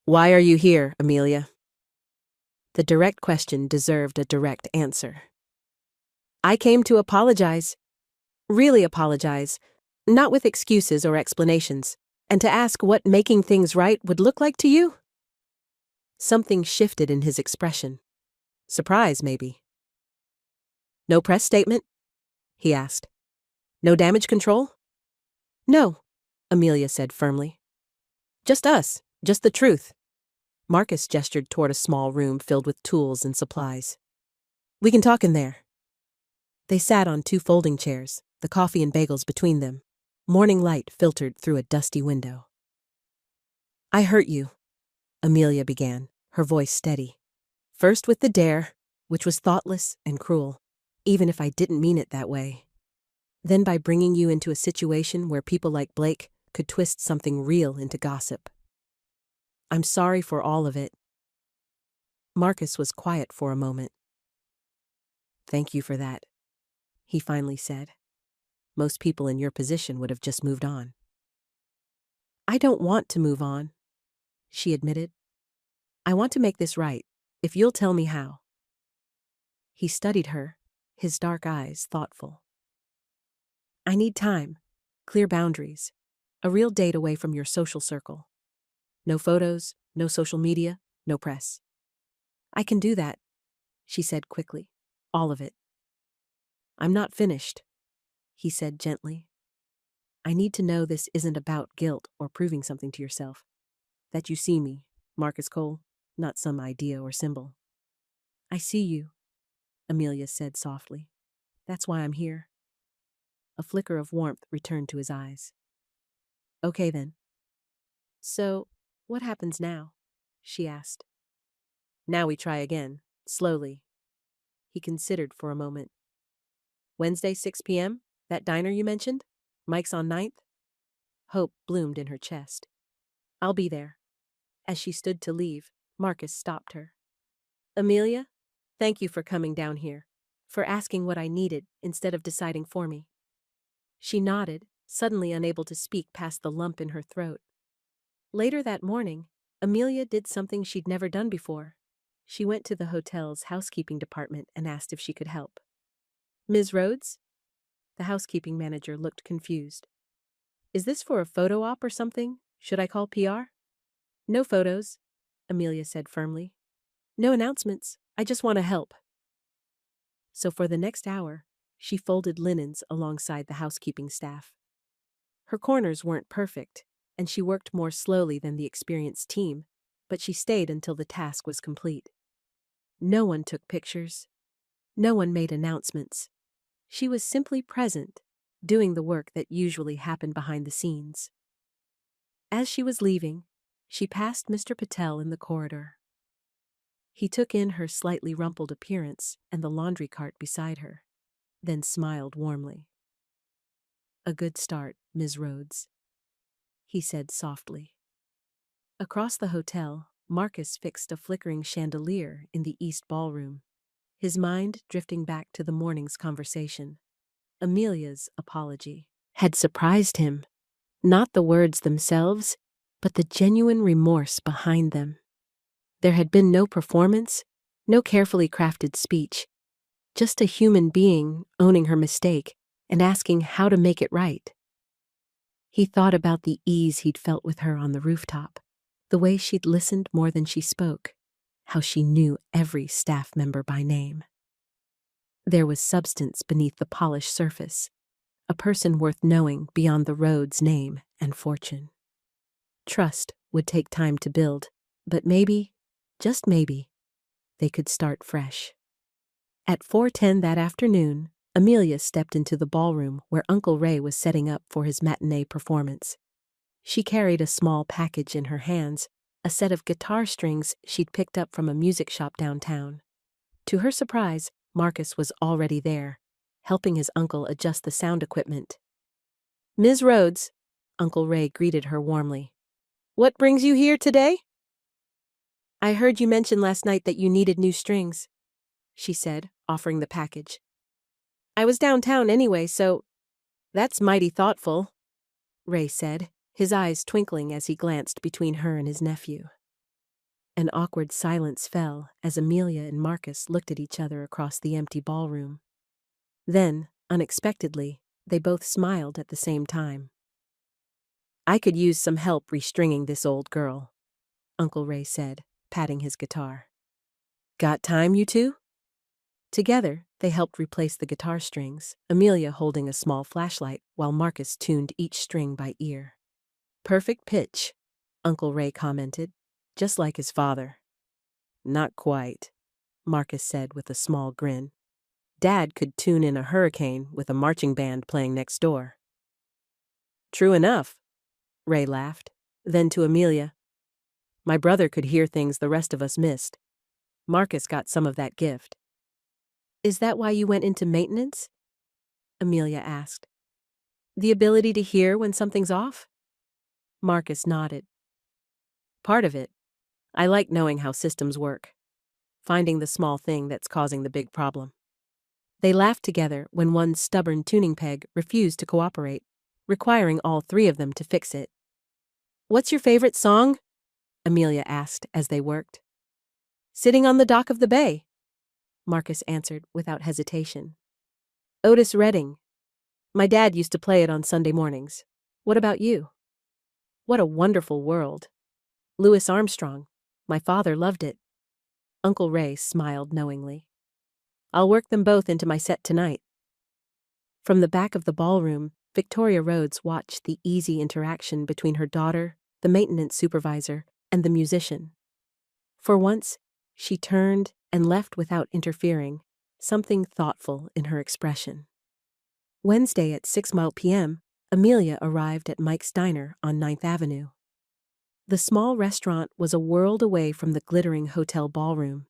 "Why are you here, Amelia?" The direct question deserved a direct answer. "I came to apologize. Really apologize. Not with excuses or explanations. And to ask what making things right would look like to you?" Something shifted in his expression. Surprise, maybe. "No press statement?" he asked. "No damage control?" "No," Amelia said firmly. "Just us, just the truth." Marcus gestured toward a small room filled with tools and supplies. "We can talk in there." They sat on 2 folding chairs, the coffee and bagels between them. Morning light filtered through a dusty window. "I hurt you," Amelia began, her voice steady. "First with the dare, which was thoughtless and cruel, even if I didn't mean it that way. Then by bringing you into a situation where people like Blake could twist something real into gossip. I'm sorry for all of it." Marcus was quiet for a moment. "Thank you for that," he finally said. "Most people in your position would have just moved on." "I don't want to move on," she admitted. "I want to make this right, if you'll tell me how." He studied her, his dark eyes thoughtful. "I need time, clear boundaries, a real date away from your social circle. No photos, no social media, no press." "I can do that," she said quickly. "All of it." "I'm not finished," he said gently. "I need to know this isn't about guilt or proving something to yourself. That you see me, Marcus Cole, not some idea or symbol." "I see you," Amelia said softly. "That's why I'm here." A flicker of warmth returned to his eyes. "Okay then. So, what happens now?" she asked. "Now we try again, slowly." He considered for a moment. "Wednesday, 6 p.m., that diner you mentioned? Mike's on 9th? Hope bloomed in her chest. "I'll be there." As she stood to leave, Marcus stopped her. "Amelia, thank you for coming down here, for asking what I needed instead of deciding for me." She nodded, suddenly unable to speak past the lump in her throat. Later that morning, Amelia did something she'd never done before. She went to the hotel's housekeeping department and asked if she could help. "Ms. Rhodes?" The housekeeping manager looked confused. "Is this for a photo op or something? Should I call PR?" "No photos," Amelia said firmly. "No announcements. I just want to help." So for the next hour, she folded linens alongside the housekeeping staff. Her corners weren't perfect, and she worked more slowly than the experienced team, but she stayed until the task was complete. No one took pictures. No one made announcements. She was simply present, doing the work that usually happened behind the scenes. As she was leaving, she passed Mr. Patel in the corridor. He took in her slightly rumpled appearance and the laundry cart beside her, then smiled warmly. "A good start, Ms. Rhodes," he said softly. Across the hotel, Marcus fixed a flickering chandelier in the east ballroom, his mind drifting back to the morning's conversation. Amelia's apology had surprised him, not the words themselves, but the genuine remorse behind them. There had been no performance, no carefully crafted speech, just a human being owning her mistake and asking how to make it right. He thought about the ease he'd felt with her on the rooftop, the way she'd listened more than she spoke, how she knew every staff member by name. There was substance beneath the polished surface, a person worth knowing beyond the road's name and fortune. Trust would take time to build, but maybe, just maybe, they could start fresh. At 4:10 that afternoon, Amelia stepped into the ballroom where Uncle Ray was setting up for his matinee performance. She carried a small package in her hands, a set of guitar strings she'd picked up from a music shop downtown. To her surprise, Marcus was already there, helping his uncle adjust the sound equipment. "Ms. Rhodes," Uncle Ray greeted her warmly. "What brings you here today?" "I heard you mention last night that you needed new strings," she said, offering the package. "I was downtown anyway, so—" "That's mighty thoughtful," Ray said, his eyes twinkling as he glanced between her and his nephew. An awkward silence fell as Amelia and Marcus looked at each other across the empty ballroom. Then, unexpectedly, they both smiled at the same time. "I could use some help restringing this old girl," Uncle Ray said, patting his guitar. "Got time, you two?" Together, they helped replace the guitar strings, Amelia holding a small flashlight while Marcus tuned each string by ear. "Perfect pitch," Uncle Ray commented, "just like his father." "Not quite," Marcus said with a small grin. "Dad could tune in a hurricane with a marching band playing next door." "True enough," Ray laughed. Then to Amelia, "My brother could hear things the rest of us missed. Marcus got some of that gift." "Is that why you went into maintenance?" Amelia asked. "The ability to hear when something's off?" Marcus nodded. "Part of it. I like knowing how systems work, finding the small thing that's causing the big problem." They laughed together when one stubborn tuning peg refused to cooperate, requiring all three of them to fix it. "What's your favorite song?" Amelia asked as they worked. "Sitting on the Dock of the Bay," Marcus answered without hesitation. "Otis Redding. My dad used to play it on Sunday mornings. What about you?" "What a Wonderful World. Louis Armstrong. My father loved it." Uncle Ray smiled knowingly. "I'll work them both into my set tonight." From the back of the ballroom, Victoria Rhodes watched the easy interaction between her daughter, the maintenance supervisor, and the musician. For once, she turned and left without interfering, something thoughtful in her expression. Wednesday at 6 p.m., Amelia arrived at Mike's Diner on 9th Avenue. The small restaurant was a world away from the glittering hotel ballroom,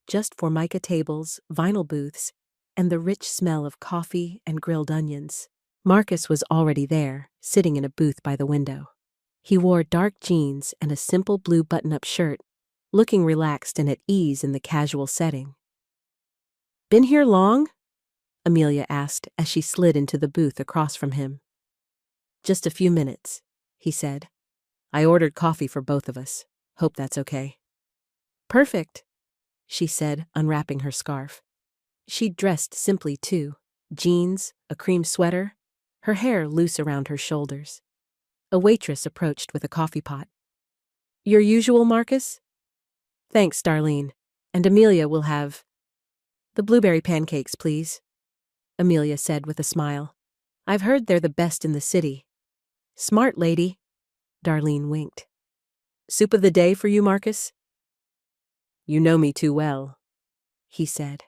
just Formica tables, vinyl booths, and the rich smell of coffee and grilled onions. Marcus was already there, sitting in a booth by the window. He wore dark jeans and a simple blue button-up shirt, looking relaxed and at ease in the casual setting. "Been here long?" Amelia asked as she slid into the booth across from him. "Just a few minutes," he said. "I ordered coffee for both of us. Hope that's okay." "Perfect," she said, unwrapping her scarf. She'd dressed simply, too. Jeans, a cream sweater, her hair loose around her shoulders. A waitress approached with a coffee pot. "Your usual, Marcus?" "Thanks, Darlene. And Amelia will have—" "The blueberry pancakes, please," Amelia said with a smile. "I've heard they're the best in the city." "Smart lady," Darlene winked. "Soup of the day for you, Marcus?" "You know me too well," he said.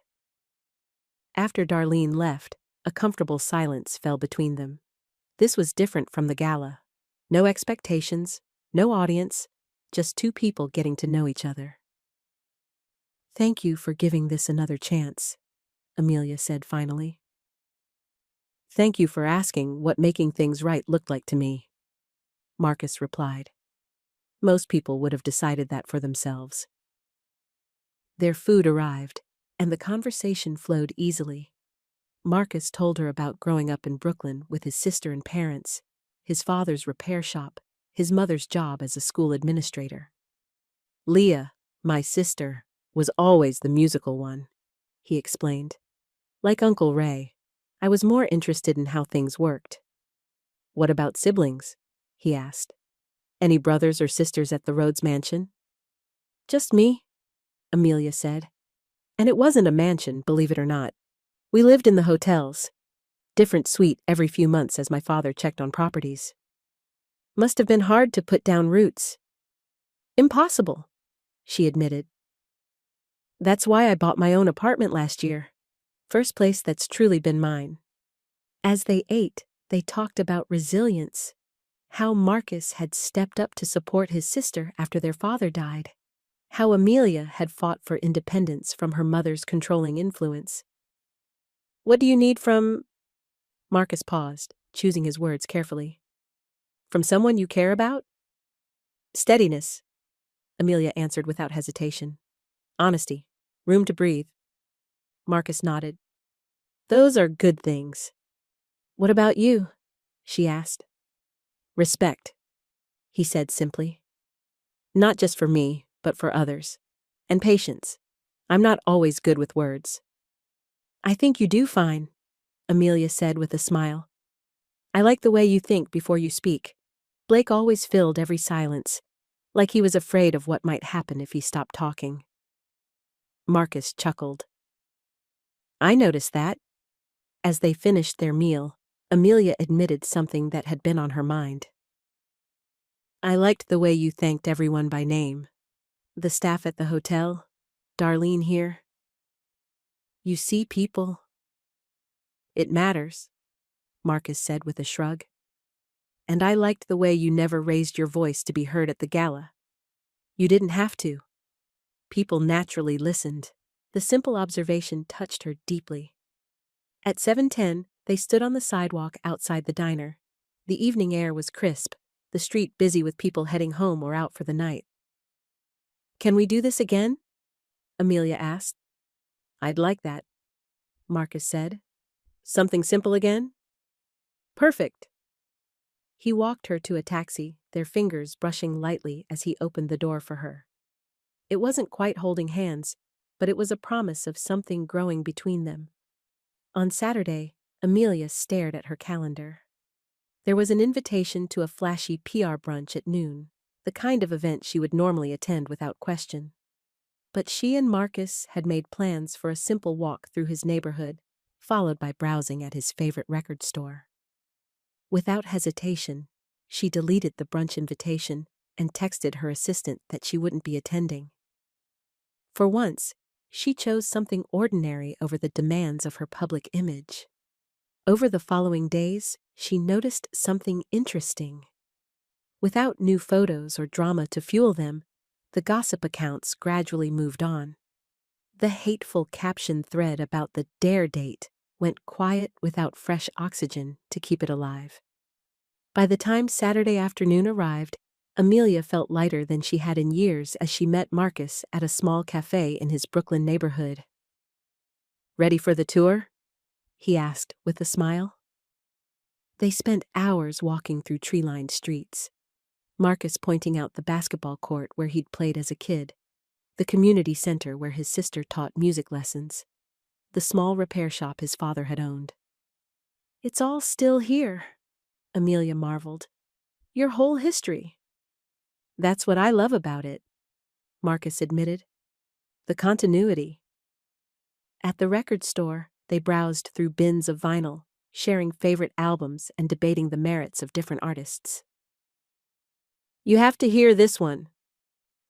After Darlene left, a comfortable silence fell between them. This was different from the gala. No expectations, no audience, just two people getting to know each other. "Thank you for giving this another chance," Amelia said finally. "Thank you for asking what making things right looked like to me," Marcus replied. Most people would have decided that for themselves. Their food arrived, and the conversation flowed easily. Marcus told her about growing up in Brooklyn with his sister and parents, his father's repair shop, his mother's job as a school administrator. "Leah, my sister, was always the musical one," he explained. "Like Uncle Ray, I was more interested in how things worked." "What about siblings?" he asked. Any brothers or sisters at the Rhodes mansion? Just me, Amelia said. And it wasn't a mansion, believe it or not. We lived in the hotels. Different suite every few months as my father checked on properties. Must have been hard to put down roots. Impossible, she admitted. That's why I bought my own apartment last year. First place that's truly been mine. As they ate, they talked about resilience. How Marcus had stepped up to support his sister after their father died. How Amelia had fought for independence from her mother's controlling influence. What do you need from... Marcus paused, choosing his words carefully. From someone you care about? Steadiness, Amelia answered without hesitation. Honesty. Room to breathe. Marcus nodded. Those are good things. What about you? She asked. Respect, he said simply. Not just for me, but for others. And patience. I'm not always good with words. I think you do fine, Amelia said with a smile. I like the way you think before you speak. Blake always filled every silence, like he was afraid of what might happen if he stopped talking. Marcus chuckled. I noticed that. As they finished their meal, Amelia admitted something that had been on her mind. I liked the way you thanked everyone by name. The staff at the hotel, Darlene here. You see people. It matters, Marcus said with a shrug. And I liked the way you never raised your voice to be heard at the gala. You didn't have to. People naturally listened. The simple observation touched her deeply. At 7:10, they stood on the sidewalk outside the diner. The evening air was crisp, the street busy with people heading home or out for the night. Can we do this again? Amelia asked. I'd like that, Marcus said. Something simple again? Perfect. He walked her to a taxi, their fingers brushing lightly as he opened the door for her. It wasn't quite holding hands, but it was a promise of something growing between them. On Saturday, Amelia stared at her calendar. There was an invitation to a flashy PR brunch at noon, the kind of event she would normally attend without question. But she and Marcus had made plans for a simple walk through his neighborhood, followed by browsing at his favorite record store. Without hesitation, she deleted the brunch invitation and texted her assistant that she wouldn't be attending. For once, she chose something ordinary over the demands of her public image. Over the following days, she noticed something interesting. Without new photos or drama to fuel them, the gossip accounts gradually moved on. The hateful caption thread about the dare date went quiet without fresh oxygen to keep it alive. By the time Saturday afternoon arrived, Amelia felt lighter than she had in years as she met Marcus at a small cafe in his Brooklyn neighborhood. Ready for the tour? He asked with a smile. They spent hours walking through tree-lined streets. Marcus pointing out the basketball court where he'd played as a kid, the community center where his sister taught music lessons, the small repair shop his father had owned. It's all still here, Amelia marveled. Your whole history. That's what I love about it, Marcus admitted. The continuity. At the record store, they browsed through bins of vinyl, sharing favorite albums and debating the merits of different artists. You have to hear this one,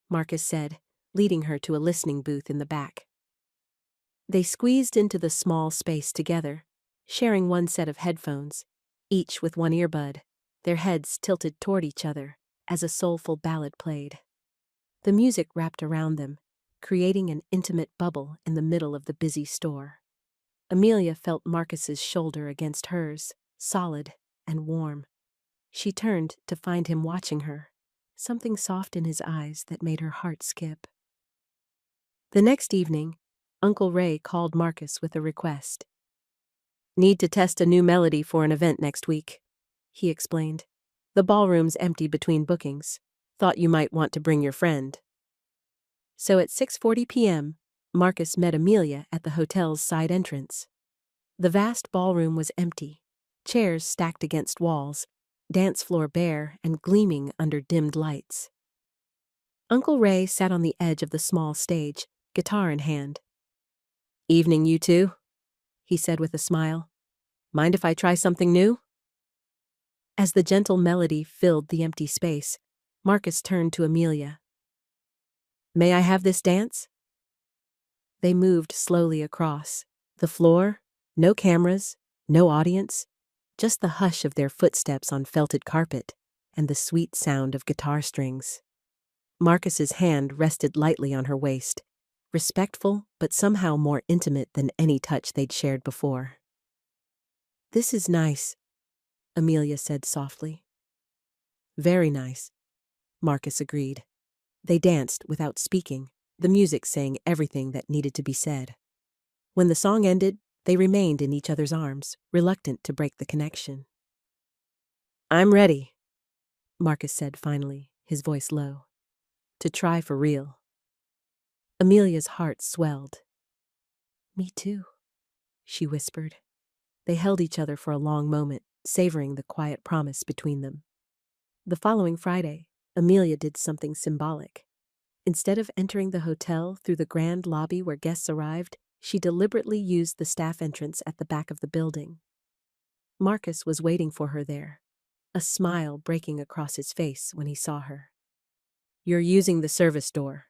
Marcus said, leading her to a listening booth in the back. They squeezed into the small space together, sharing one set of headphones, each with one earbud, their heads tilted toward each other as a soulful ballad played. The music wrapped around them, creating an intimate bubble in the middle of the busy store. Amelia felt Marcus's shoulder against hers, solid and warm. She turned to find him watching her, something soft in his eyes that made her heart skip. The next evening, Uncle Ray called Marcus with a request. Need to test a new melody for an event next week, he explained. The ballroom's empty between bookings. Thought you might want to bring your friend. So at 6:40 p.m., Marcus met Amelia at the hotel's side entrance. The vast ballroom was empty, chairs stacked against walls, dance floor bare and gleaming under dimmed lights. Uncle Ray sat on the edge of the small stage, guitar in hand. "Evening, you two," he said with a smile. "Mind if I try something new?" As the gentle melody filled the empty space, Marcus turned to Amelia. "May I have this dance?" They moved slowly across. The floor, no cameras, no audience, just the hush of their footsteps on felted carpet and the sweet sound of guitar strings. Marcus's hand rested lightly on her waist, respectful but somehow more intimate than any touch they'd shared before. "This is nice," Amelia said softly. "Very nice," Marcus agreed. They danced without speaking, the music saying everything that needed to be said. When the song ended, they remained in each other's arms, reluctant to break the connection. "I'm ready," Marcus said finally, his voice low. "To try for real." Amelia's heart swelled. "Me too," she whispered. They held each other for a long moment, savoring the quiet promise between them. The following Friday, Amelia did something symbolic. Instead of entering the hotel through the grand lobby where guests arrived, she deliberately used the staff entrance at the back of the building. Marcus was waiting for her there, a smile breaking across his face when he saw her. "You're using the service door,"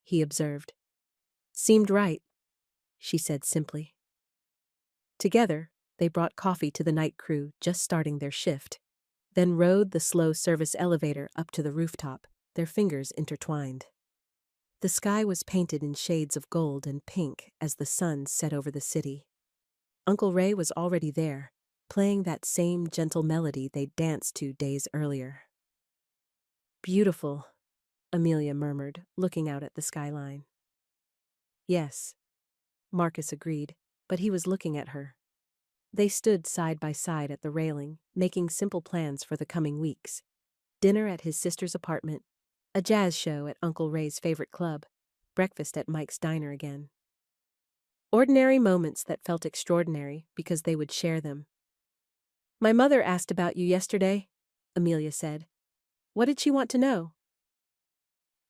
he observed. "Seemed right," she said simply. Together, they brought coffee to the night crew just starting their shift, then rode the slow service elevator up to the rooftop, their fingers intertwined. The sky was painted in shades of gold and pink as the sun set over the city. Uncle Ray was already there, playing that same gentle melody they'd danced to days earlier. "Beautiful," Amelia murmured, looking out at the skyline. "Yes," Marcus agreed, but he was looking at her. They stood side by side at the railing, making simple plans for the coming weeks. Dinner at his sister's apartment, a jazz show at Uncle Ray's favorite club, breakfast at Mike's diner again. Ordinary moments that felt extraordinary because they would share them. "My mother asked about you yesterday," Amelia said. "What did she want to know?"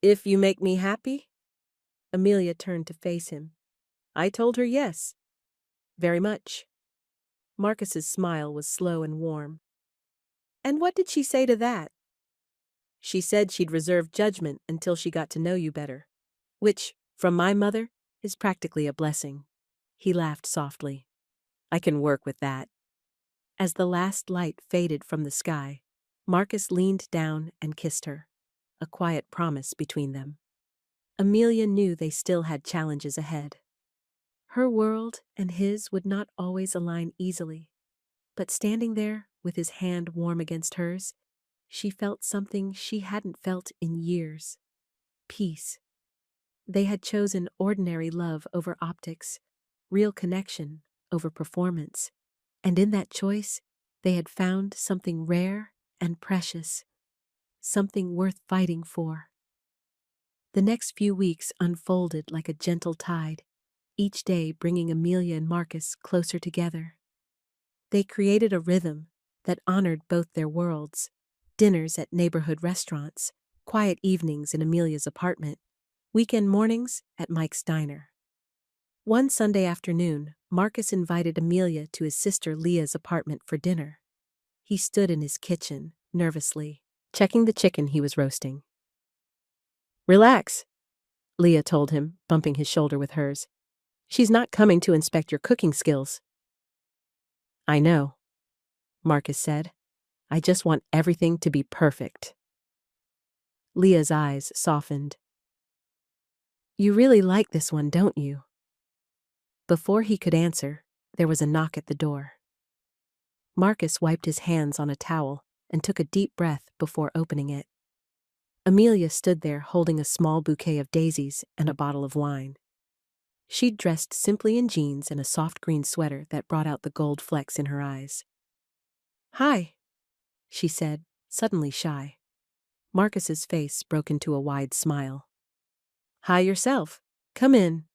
"If you make me happy?" Amelia turned to face him. "I told her yes." "Very much." Marcus's smile was slow and warm. "And what did she say to that?" "She said she'd reserve judgment until she got to know you better, which, from my mother, is practically a blessing." He laughed softly. "I can work with that." As the last light faded from the sky, Marcus leaned down and kissed her, a quiet promise between them. Amelia knew they still had challenges ahead. Her world and his would not always align easily, but standing there with his hand warm against hers, she felt something she hadn't felt in years: peace. They had chosen ordinary love over optics, real connection over performance, and in that choice, they had found something rare and precious, something worth fighting for. The next few weeks unfolded like a gentle tide, each day bringing Amelia and Marcus closer together. They created a rhythm that honored both their worlds: dinners at neighborhood restaurants, quiet evenings in Amelia's apartment, weekend mornings at Mike's diner. One Sunday afternoon, Marcus invited Amelia to his sister Leah's apartment for dinner. He stood in his kitchen, nervously, checking the chicken he was roasting. "Relax," Leah told him, bumping his shoulder with hers. "She's not coming to inspect your cooking skills." "I know," Marcus said. "I just want everything to be perfect." Leah's eyes softened. "You really like this one, don't you?" Before he could answer, there was a knock at the door. Marcus wiped his hands on a towel and took a deep breath before opening it. Amelia stood there holding a small bouquet of daisies and a bottle of wine. She'd dressed simply in jeans and a soft green sweater that brought out the gold flecks in her eyes. "Hi," she said, suddenly shy. Marcus's face broke into a wide smile. "Hi yourself. Come in."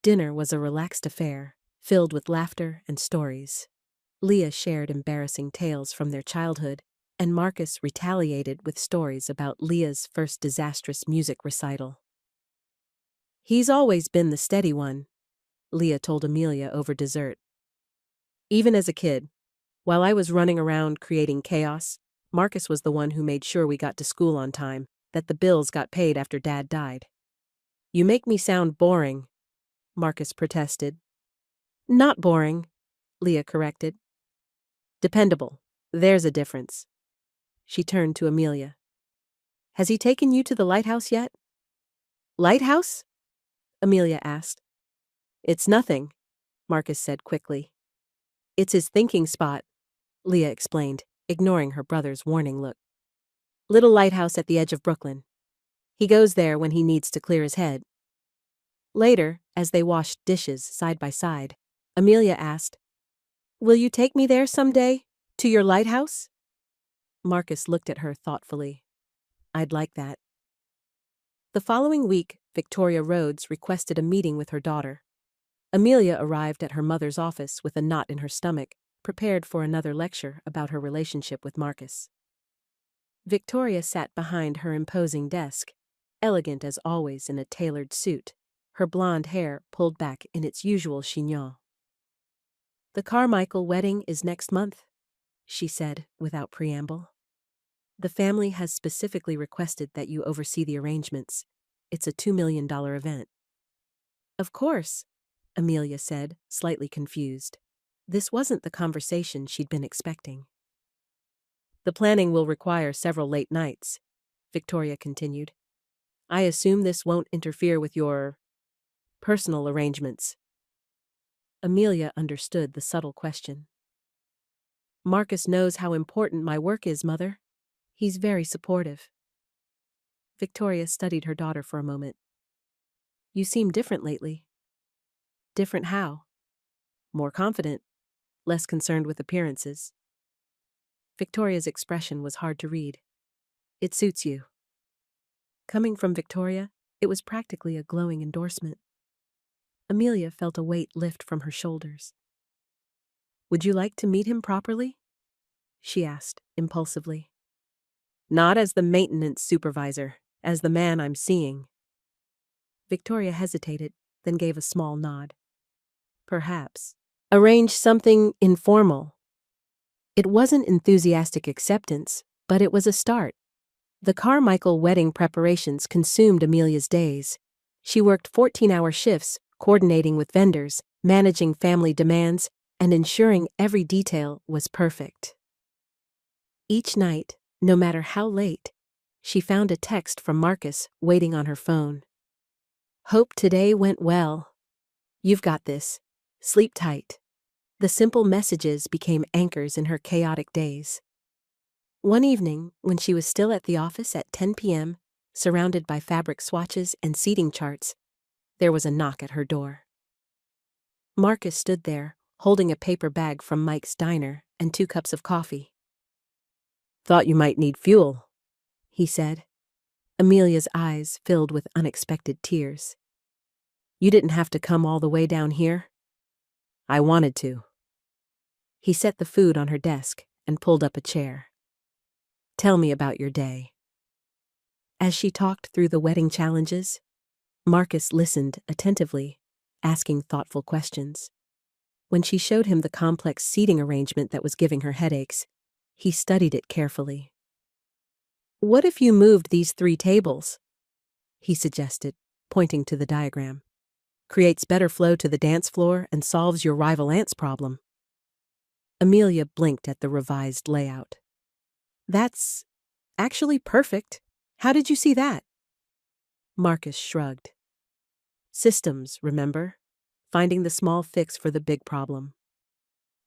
Dinner was a relaxed affair, filled with laughter and stories. Leah shared embarrassing tales from their childhood, and Marcus retaliated with stories about Leah's first disastrous music recital. "He's always been the steady one," Leah told Amelia over dessert. "Even as a kid, while I was running around creating chaos, Marcus was the one who made sure we got to school on time, that the bills got paid after Dad died." "You make me sound boring," Marcus protested. "Not boring," Leah corrected. "Dependable. There's a difference." She turned to Amelia. "Has he taken you to the lighthouse yet?" "Lighthouse?" Amelia asked. "It's nothing," Marcus said quickly. "It's his thinking spot," Leah explained, ignoring her brother's warning look. "Little lighthouse at the edge of Brooklyn. He goes there when he needs to clear his head." Later, as they washed dishes side by side, Amelia asked, "Will you take me there someday? To your lighthouse?" Marcus looked at her thoughtfully. "I'd like that." The following week, Victoria Rhodes requested a meeting with her daughter. Amelia arrived at her mother's office with a knot in her stomach, prepared for another lecture about her relationship with Marcus. Victoria sat behind her imposing desk, elegant as always in a tailored suit, her blonde hair pulled back in its usual chignon. "The Carmichael wedding is next month," she said without preamble. "The family has specifically requested that you oversee the arrangements. It's a $2 million event." "Of course," Amelia said, slightly confused. This wasn't the conversation she'd been expecting. "The planning will require several late nights," Victoria continued. "I assume this won't interfere with your personal arrangements." Amelia understood the subtle question. "Marcus knows how important my work is, Mother. He's very supportive." Victoria studied her daughter for a moment. "You seem different lately." "Different how?" "More confident, less concerned with appearances." Victoria's expression was hard to read. "It suits you." Coming from Victoria, it was practically a glowing endorsement. Amelia felt a weight lift from her shoulders. "Would you like to meet him properly?" she asked, impulsively. "Not as the maintenance supervisor, as the man I'm seeing." Victoria hesitated, then gave a small nod. "Perhaps. Arrange something informal." It wasn't enthusiastic acceptance, but it was a start. The Carmichael wedding preparations consumed Amelia's days. She worked 14-hour shifts, coordinating with vendors, managing family demands, and ensuring every detail was perfect. Each night, no matter how late, she found a text from Marcus waiting on her phone. "Hope today went well. You've got this. Sleep tight." The simple messages became anchors in her chaotic days. One evening, when she was still at the office at 10 p.m., surrounded by fabric swatches and seating charts, there was a knock at her door. Marcus stood there, holding a paper bag from Mike's diner and 2 cups of coffee. "Thought you might need fuel," he said. Amelia's eyes filled with unexpected tears. "You didn't have to come all the way down here." "I wanted to." He set the food on her desk and pulled up a chair. "Tell me about your day." As she talked through the wedding challenges, Marcus listened attentively, asking thoughtful questions. When she showed him the complex seating arrangement that was giving her headaches, he studied it carefully. "What if you moved these 3 tables?" he suggested, pointing to the diagram. "Creates better flow to the dance floor and solves your rival aunt's problem." Amelia blinked at the revised layout. "That's actually perfect. How did you see that?" Marcus shrugged. "Systems, remember? Finding the small fix for the big problem."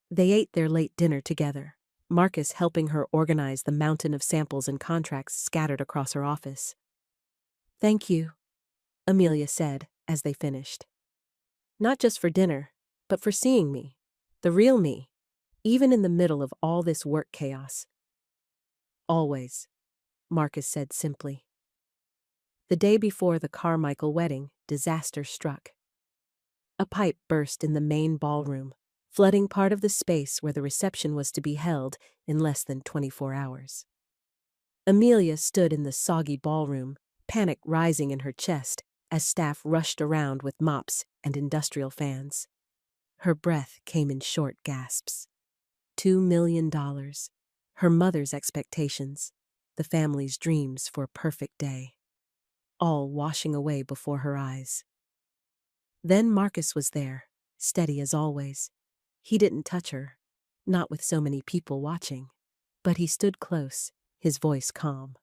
They ate their late dinner together, Marcus helping her organize the mountain of samples and contracts scattered across her office. "Thank you," Amelia said as they finished. "Not just for dinner, but for seeing me, the real me, even in the middle of all this work chaos." "Always," Marcus said simply. The day before the Carmichael wedding, disaster struck. A pipe burst in the main ballroom, flooding part of the space where the reception was to be held in less than 24 hours. Amelia stood in the soggy ballroom, panic rising in her chest as staff rushed around with mops and industrial fans. Her breath came in short gasps. $2 million. Her mother's expectations, the family's dreams for a perfect day, all washing away before her eyes. Then Marcus was there, steady as always. He didn't touch her, not with so many people watching, but he stood close, his voice calm.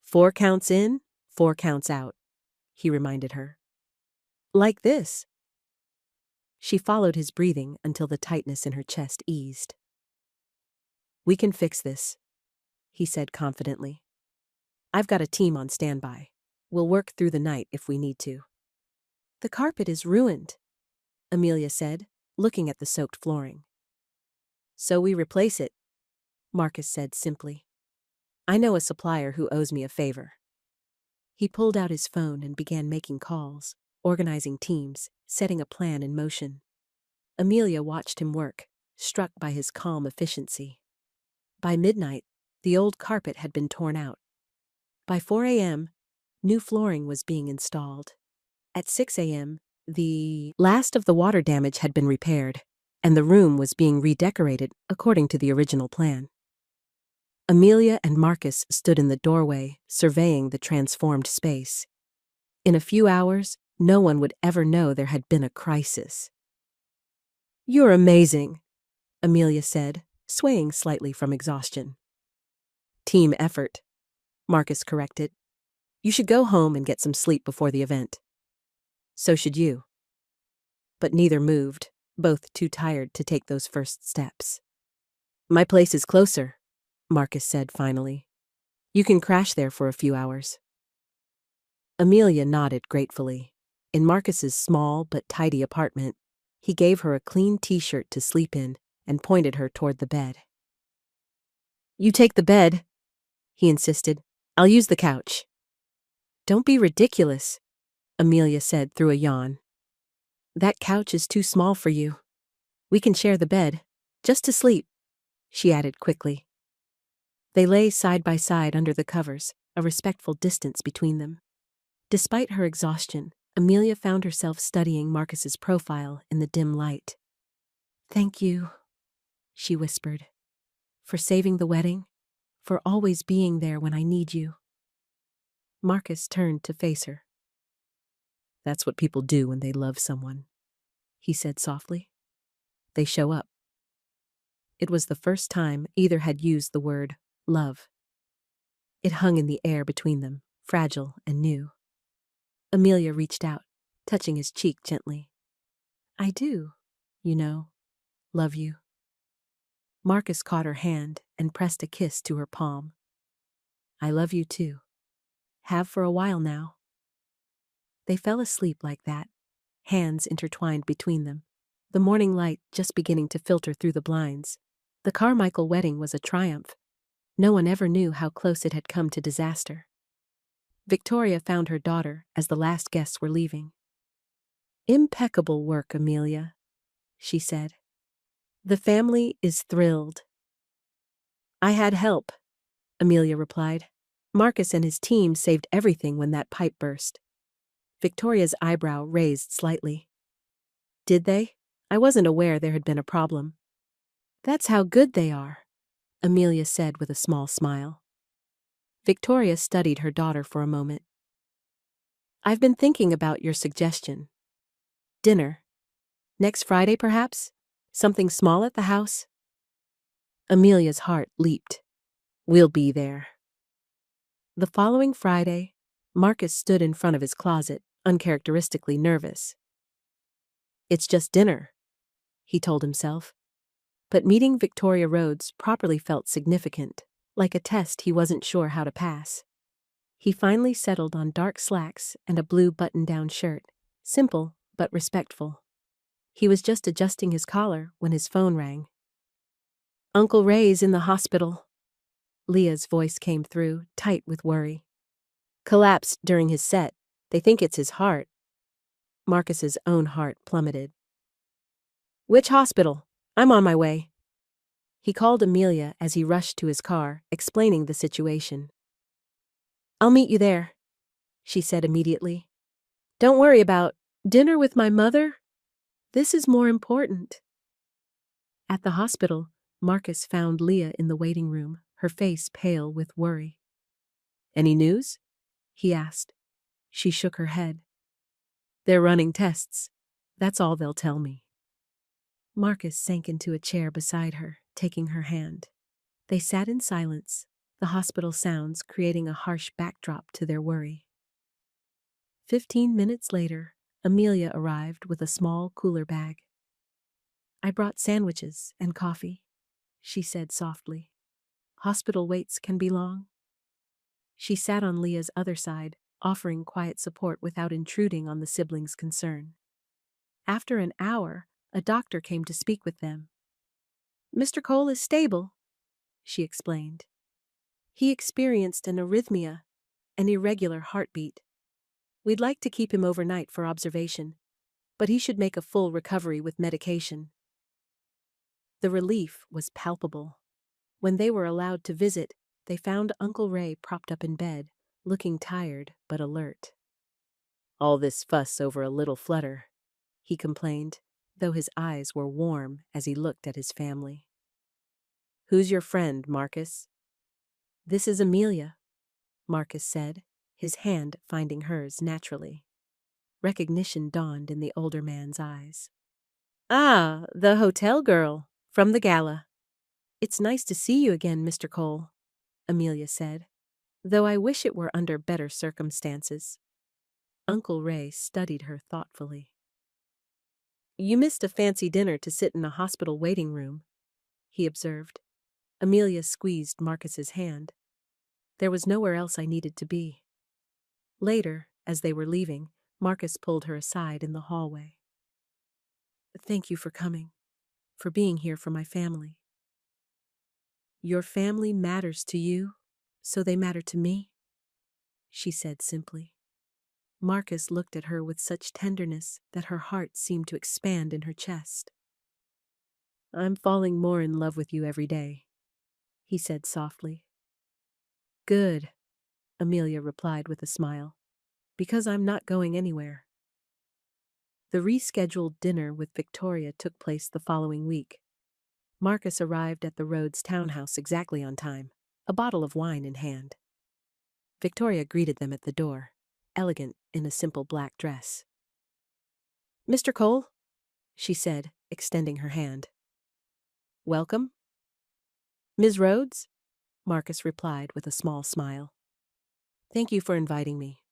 4 counts in, 4 counts out, he reminded her. Like this. She followed his breathing until the tightness in her chest eased. We can fix this, he said confidently. I've got a team on standby. We'll work through the night if we need to. The carpet is ruined, Amelia said, looking at the soaked flooring. So we replace it, Marcus said simply. I know a supplier who owes me a favor. He pulled out his phone and began making calls, organizing teams, setting a plan in motion. Amelia watched him work, struck by his calm efficiency. By midnight, the old carpet had been torn out. By 4 a.m., new flooring was being installed. At 6 a.m., the last of the water damage had been repaired, and the room was being redecorated according to the original plan. Amelia and Marcus stood in the doorway, surveying the transformed space. In a few hours, no one would ever know there had been a crisis. You're amazing, Amelia said, swaying slightly from exhaustion. Team effort, Marcus corrected. You should go home and get some sleep before the event. So should you. But neither moved, both too tired to take those first steps. My place is closer, Marcus said finally. You can crash there for a few hours. Amelia nodded gratefully. In Marcus's small but tidy apartment, he gave her a clean t-shirt to sleep in and pointed her toward the bed. You take the bed, he insisted. I'll use the couch. Don't be ridiculous, Amelia said through a yawn. That couch is too small for you. We can share the bed, just to sleep, she added quickly. They lay side by side under the covers, a respectful distance between them. Despite her exhaustion, Amelia found herself studying Marcus's profile in the dim light. Thank you, she whispered, for saving the wedding, for always being there when I need you. Marcus turned to face her. That's what people do when they love someone, he said softly. They show up. It was the first time either had used the word love. It hung in the air between them, fragile and new. Amelia reached out, touching his cheek gently. I do, love you. Marcus caught her hand and pressed a kiss to her palm. I love you too. Have for a while now. They fell asleep like that, hands intertwined between them, the morning light just beginning to filter through the blinds. The Carmichael wedding was a triumph. No one ever knew how close it had come to disaster. Victoria found her daughter as the last guests were leaving. Impeccable work, Amelia, she said. The family is thrilled. I had help, Amelia replied. Marcus and his team saved everything when that pipe burst. Victoria's eyebrow raised slightly. Did they? I wasn't aware there had been a problem. That's how good they are, Amelia said with a small smile. Victoria studied her daughter for a moment. I've been thinking about your suggestion. Dinner. Next Friday, perhaps? Something small at the house? Amelia's heart leaped. We'll be there. The following Friday, Marcus stood in front of his closet, uncharacteristically nervous. It's just dinner, he told himself. But meeting Victoria Rhodes properly felt significant, like a test he wasn't sure how to pass. He finally settled on dark slacks and a blue button-down shirt, simple but respectful. He was just adjusting his collar when his phone rang. Uncle Ray's in the hospital. Leah's voice came through, tight with worry. Collapsed during his set. They think it's his heart. Marcus's own heart plummeted. Which hospital? I'm on my way. He called Amelia as he rushed to his car, explaining the situation. I'll meet you there, she said immediately. Don't worry about dinner with my mother. This is more important. At the hospital, Marcus found Leah in the waiting room, her face pale with worry. Any news? He asked. She shook her head. They're running tests. That's all they'll tell me. Marcus sank into a chair beside her, taking her hand. They sat in silence, the hospital sounds creating a harsh backdrop to their worry. 15 minutes later, Amelia arrived with a small cooler bag. I brought sandwiches and coffee, she said softly. Hospital waits can be long. She sat on Leah's other side, offering quiet support without intruding on the siblings' concern. After an hour, a doctor came to speak with them. Mr. Cole is stable, she explained. He experienced an arrhythmia, an irregular heartbeat. We'd like to keep him overnight for observation, but he should make a full recovery with medication. The relief was palpable. When they were allowed to visit, they found Uncle Ray propped up in bed, looking tired but alert. All this fuss over a little flutter, he complained, though his eyes were warm as he looked at his family. Who's your friend, Marcus? This is Amelia, Marcus said, his hand finding hers naturally. Recognition dawned in the older man's eyes. Ah, the hotel girl, from the Gala. It's nice to see you again, Mr. Cole, Amelia said, though I wish it were under better circumstances. Uncle Ray studied her thoughtfully. You missed a fancy dinner to sit in a hospital waiting room, he observed. Amelia squeezed Marcus's hand. There was nowhere else I needed to be. Later, as they were leaving, Marcus pulled her aside in the hallway. Thank you for coming, for being here for my family. Your family matters to you, so they matter to me, she said simply. Marcus looked at her with such tenderness that her heart seemed to expand in her chest. I'm falling more in love with you every day, he said softly. Good, Amelia replied with a smile, because I'm not going anywhere. The rescheduled dinner with Victoria took place the following week. Marcus arrived at the Rhodes townhouse exactly on time, a bottle of wine in hand. Victoria greeted them at the door, elegant in a simple black dress. Mr. Cole, she said, extending her hand. Welcome. Ms. Rhodes? Marcus replied with a small smile. Thank you for inviting me.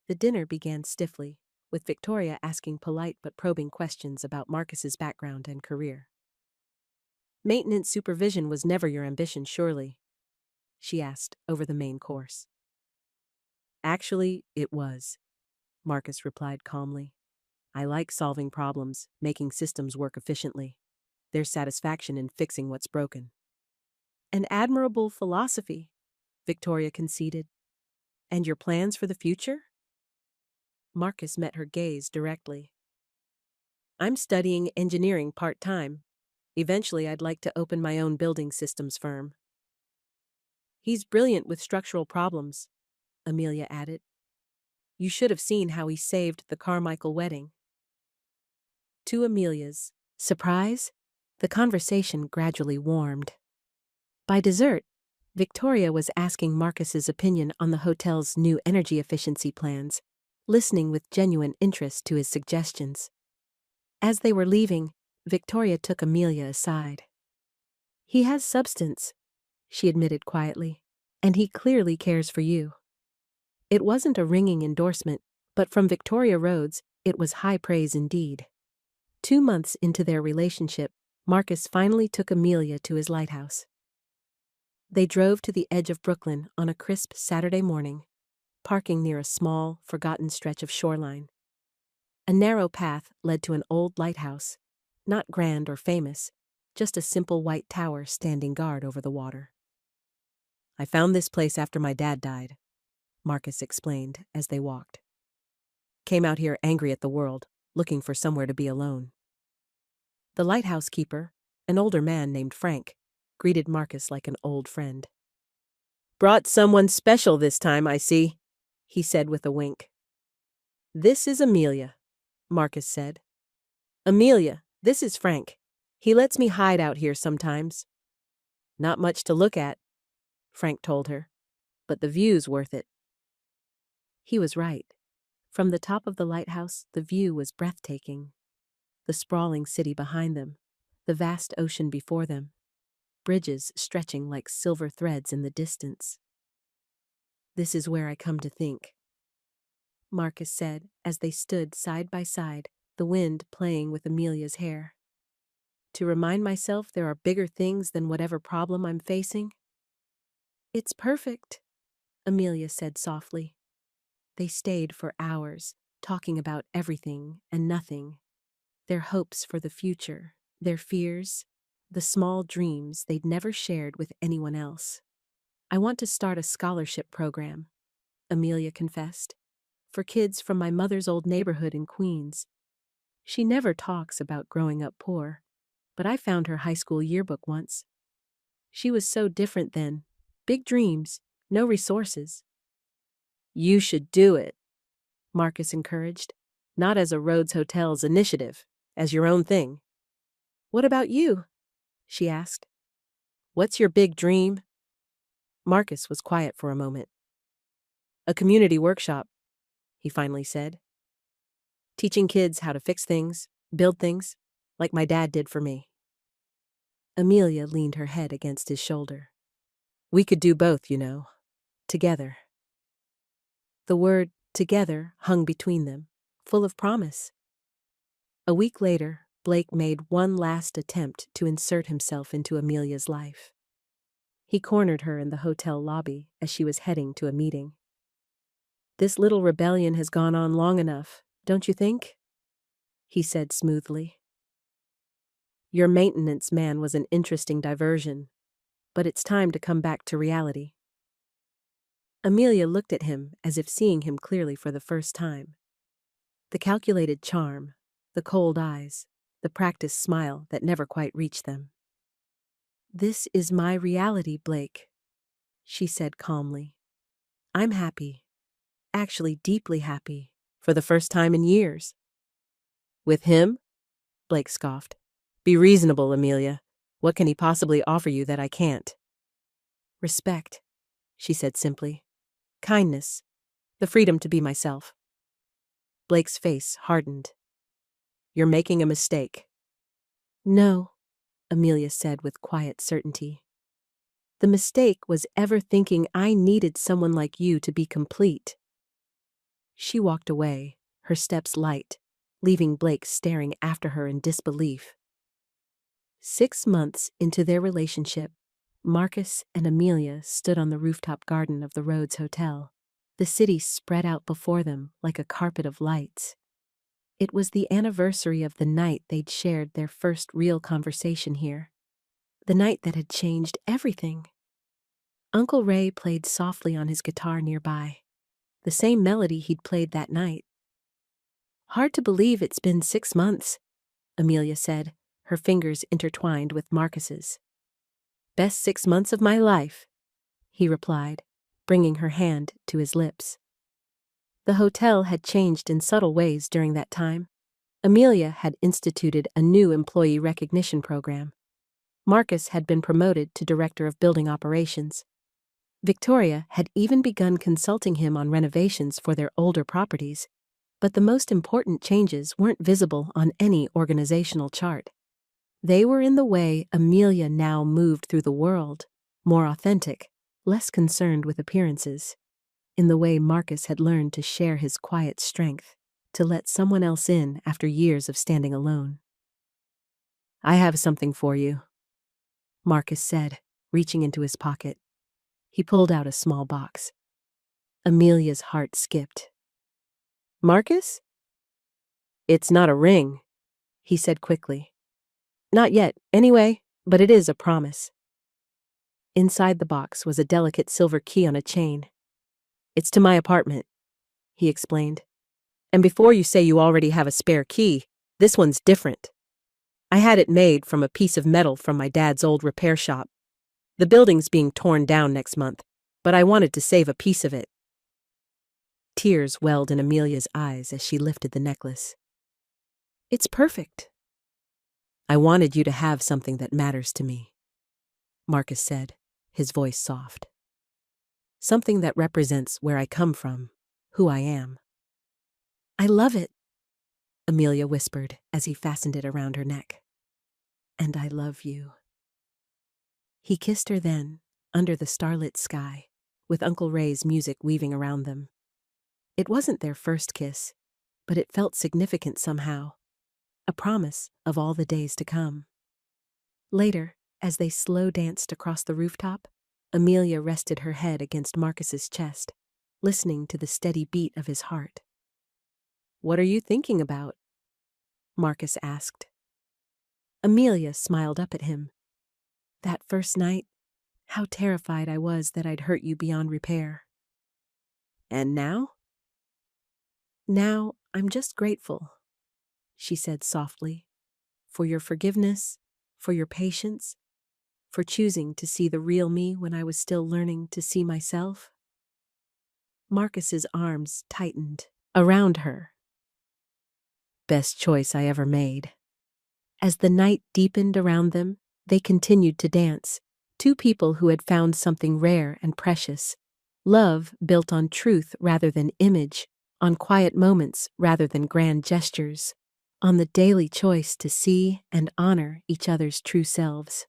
The dinner began stiffly, with Victoria asking polite but probing questions about Marcus's background and career. Maintenance supervision was never your ambition, surely? She asked over the main course. Actually, it was, Marcus replied calmly. I like solving problems, making systems work efficiently. There's satisfaction in fixing what's broken. An admirable philosophy, Victoria conceded. And your plans for the future? Marcus met her gaze directly. I'm studying engineering part-time. Eventually, I'd like to open my own building systems firm. He's brilliant with structural problems, Amelia added. You should have seen how he saved the Carmichael wedding. To Amelia's surprise, the conversation gradually warmed. By dessert, Victoria was asking Marcus's opinion on the hotel's new energy efficiency plans, listening with genuine interest to his suggestions. As they were leaving, Victoria took Amelia aside. He has substance, she admitted quietly, and he clearly cares for you. It wasn't a ringing endorsement, but from Victoria Rhodes, it was high praise indeed. 2 months into their relationship, Marcus finally took Amelia to his lighthouse. They drove to the edge of Brooklyn on a crisp Saturday morning, parking near a small, forgotten stretch of shoreline. A narrow path led to an old lighthouse, not grand or famous, just a simple white tower standing guard over the water. I found this place after my dad died, Marcus explained as they walked. Came out here angry at the world, looking for somewhere to be alone. The lighthouse keeper, an older man named Frank, greeted Marcus like an old friend. "Brought someone special this time, I see," he said with a wink. "This is Amelia," Marcus said. "Amelia, this is Frank. He lets me hide out here sometimes." "Not much to look at," Frank told her, "but the view's worth it." He was right. From the top of the lighthouse, the view was breathtaking. The sprawling city behind them, the vast ocean before them, bridges stretching like silver threads in the distance. "This is where I come to think," Marcus said as they stood side by side, the wind playing with Amelia's hair. "To remind myself there are bigger things than whatever problem I'm facing." "It's perfect," Amelia said softly. They stayed for hours, talking about everything and nothing. Their hopes for the future, their fears, the small dreams they'd never shared with anyone else. "I want to start a scholarship program," Amelia confessed, "for kids from my mother's old neighborhood in Queens. She never talks about growing up poor, but I found her high school yearbook once. She was so different then. Big dreams, no resources." "You should do it," Marcus encouraged. "Not as a Rhodes Hotels initiative, as your own thing." "What about you?" she asked. "What's your big dream?" Marcus was quiet for a moment. "A community workshop," he finally said. "Teaching kids how to fix things, build things, like my dad did for me." Amelia leaned her head against his shoulder. "We could do both, you know. Together." The word "together" hung between them, full of promise. A week later, Blake made one last attempt to insert himself into Amelia's life. He cornered her in the hotel lobby as she was heading to a meeting. "This little rebellion has gone on long enough, don't you think?" he said smoothly. "Your maintenance man was an interesting diversion, but it's time to come back to reality." Amelia looked at him as if seeing him clearly for the first time. The calculated charm, the cold eyes, the practiced smile that never quite reached them. "This is my reality, Blake," she said calmly. "I'm happy, actually deeply happy, for the first time in years." "With him?" Blake scoffed. "Be reasonable, Amelia. What can he possibly offer you that I can't?" "Respect," she said simply. "Kindness. The freedom to be myself." Blake's face hardened. "You're making a mistake." "No," Amelia said with quiet certainty. "The mistake was ever thinking I needed someone like you to be complete." She walked away, her steps light, leaving Blake staring after her in disbelief. 6 months into their relationship, Marcus and Amelia stood on the rooftop garden of the Rhodes Hotel. The city spread out before them like a carpet of lights. It was the anniversary of the night they'd shared their first real conversation here. The night that had changed everything. Uncle Ray played softly on his guitar nearby, the same melody he'd played that night. "Hard to believe it's been 6 months," Amelia said, her fingers intertwined with Marcus's. "Best 6 months of my life," he replied, bringing her hand to his lips. The hotel had changed in subtle ways during that time. Amelia had instituted a new employee recognition program. Marcus had been promoted to director of building operations. Victoria had even begun consulting him on renovations for their older properties, but the most important changes weren't visible on any organizational chart. They were in the way Amelia now moved through the world, more authentic, less concerned with appearances. In the way Marcus had learned to share his quiet strength, to let someone else in after years of standing alone. "I have something for you," Marcus said, reaching into his pocket. He pulled out a small box. Amelia's heart skipped. "Marcus?" "It's not a ring," he said quickly. "Not yet, anyway, but it is a promise." Inside the box was a delicate silver key on a chain. "It's to my apartment," he explained. "And before you say you already have a spare key, this one's different. I had it made from a piece of metal from my dad's old repair shop. The building's being torn down next month, but I wanted to save a piece of it. Tears welled in Amelia's eyes as she lifted the necklace. It's perfect. I wanted you to have something that matters to me, Marcus said, his voice soft. Something that represents where I come from, who I am. I love it, Amelia whispered as he fastened it around her neck. And I love you. He kissed her then, under the starlit sky, with Uncle Ray's music weaving around them. It wasn't their first kiss, but it felt significant somehow, a promise of all the days to come. Later, as they slow danced across the rooftop, Amelia rested her head against Marcus's chest, listening to the steady beat of his heart. What are you thinking about? Marcus asked. Amelia smiled up at him. That first night, how terrified I was that I'd hurt you beyond repair. And now? Now, I'm just grateful, she said softly, for your forgiveness, for your patience, for choosing to see the real me when I was still learning to see myself. Marcus's arms tightened around her. Best choice I ever made. As the night deepened around them, they continued to dance, two people who had found something rare and precious. Love built on truth rather than image, on quiet moments rather than grand gestures, on the daily choice to see and honor each other's true selves.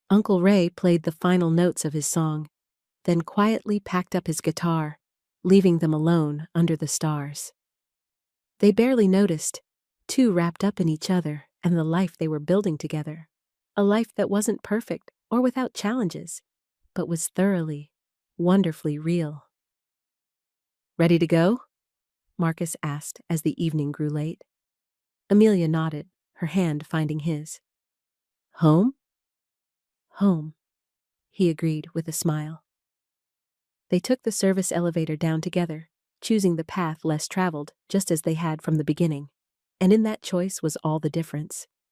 Uncle Ray played the final notes of his song, then quietly packed up his guitar, leaving them alone under the stars. They barely noticed, two wrapped up in each other and the life they were building together, a life that wasn't perfect or without challenges, but was thoroughly, wonderfully real. Ready to go? Marcus asked as the evening grew late. Amelia nodded, her hand finding his. Home? Home, he agreed with a smile. They took the service elevator down together, choosing the path less traveled, just as they had from the beginning. And in that choice was all the difference.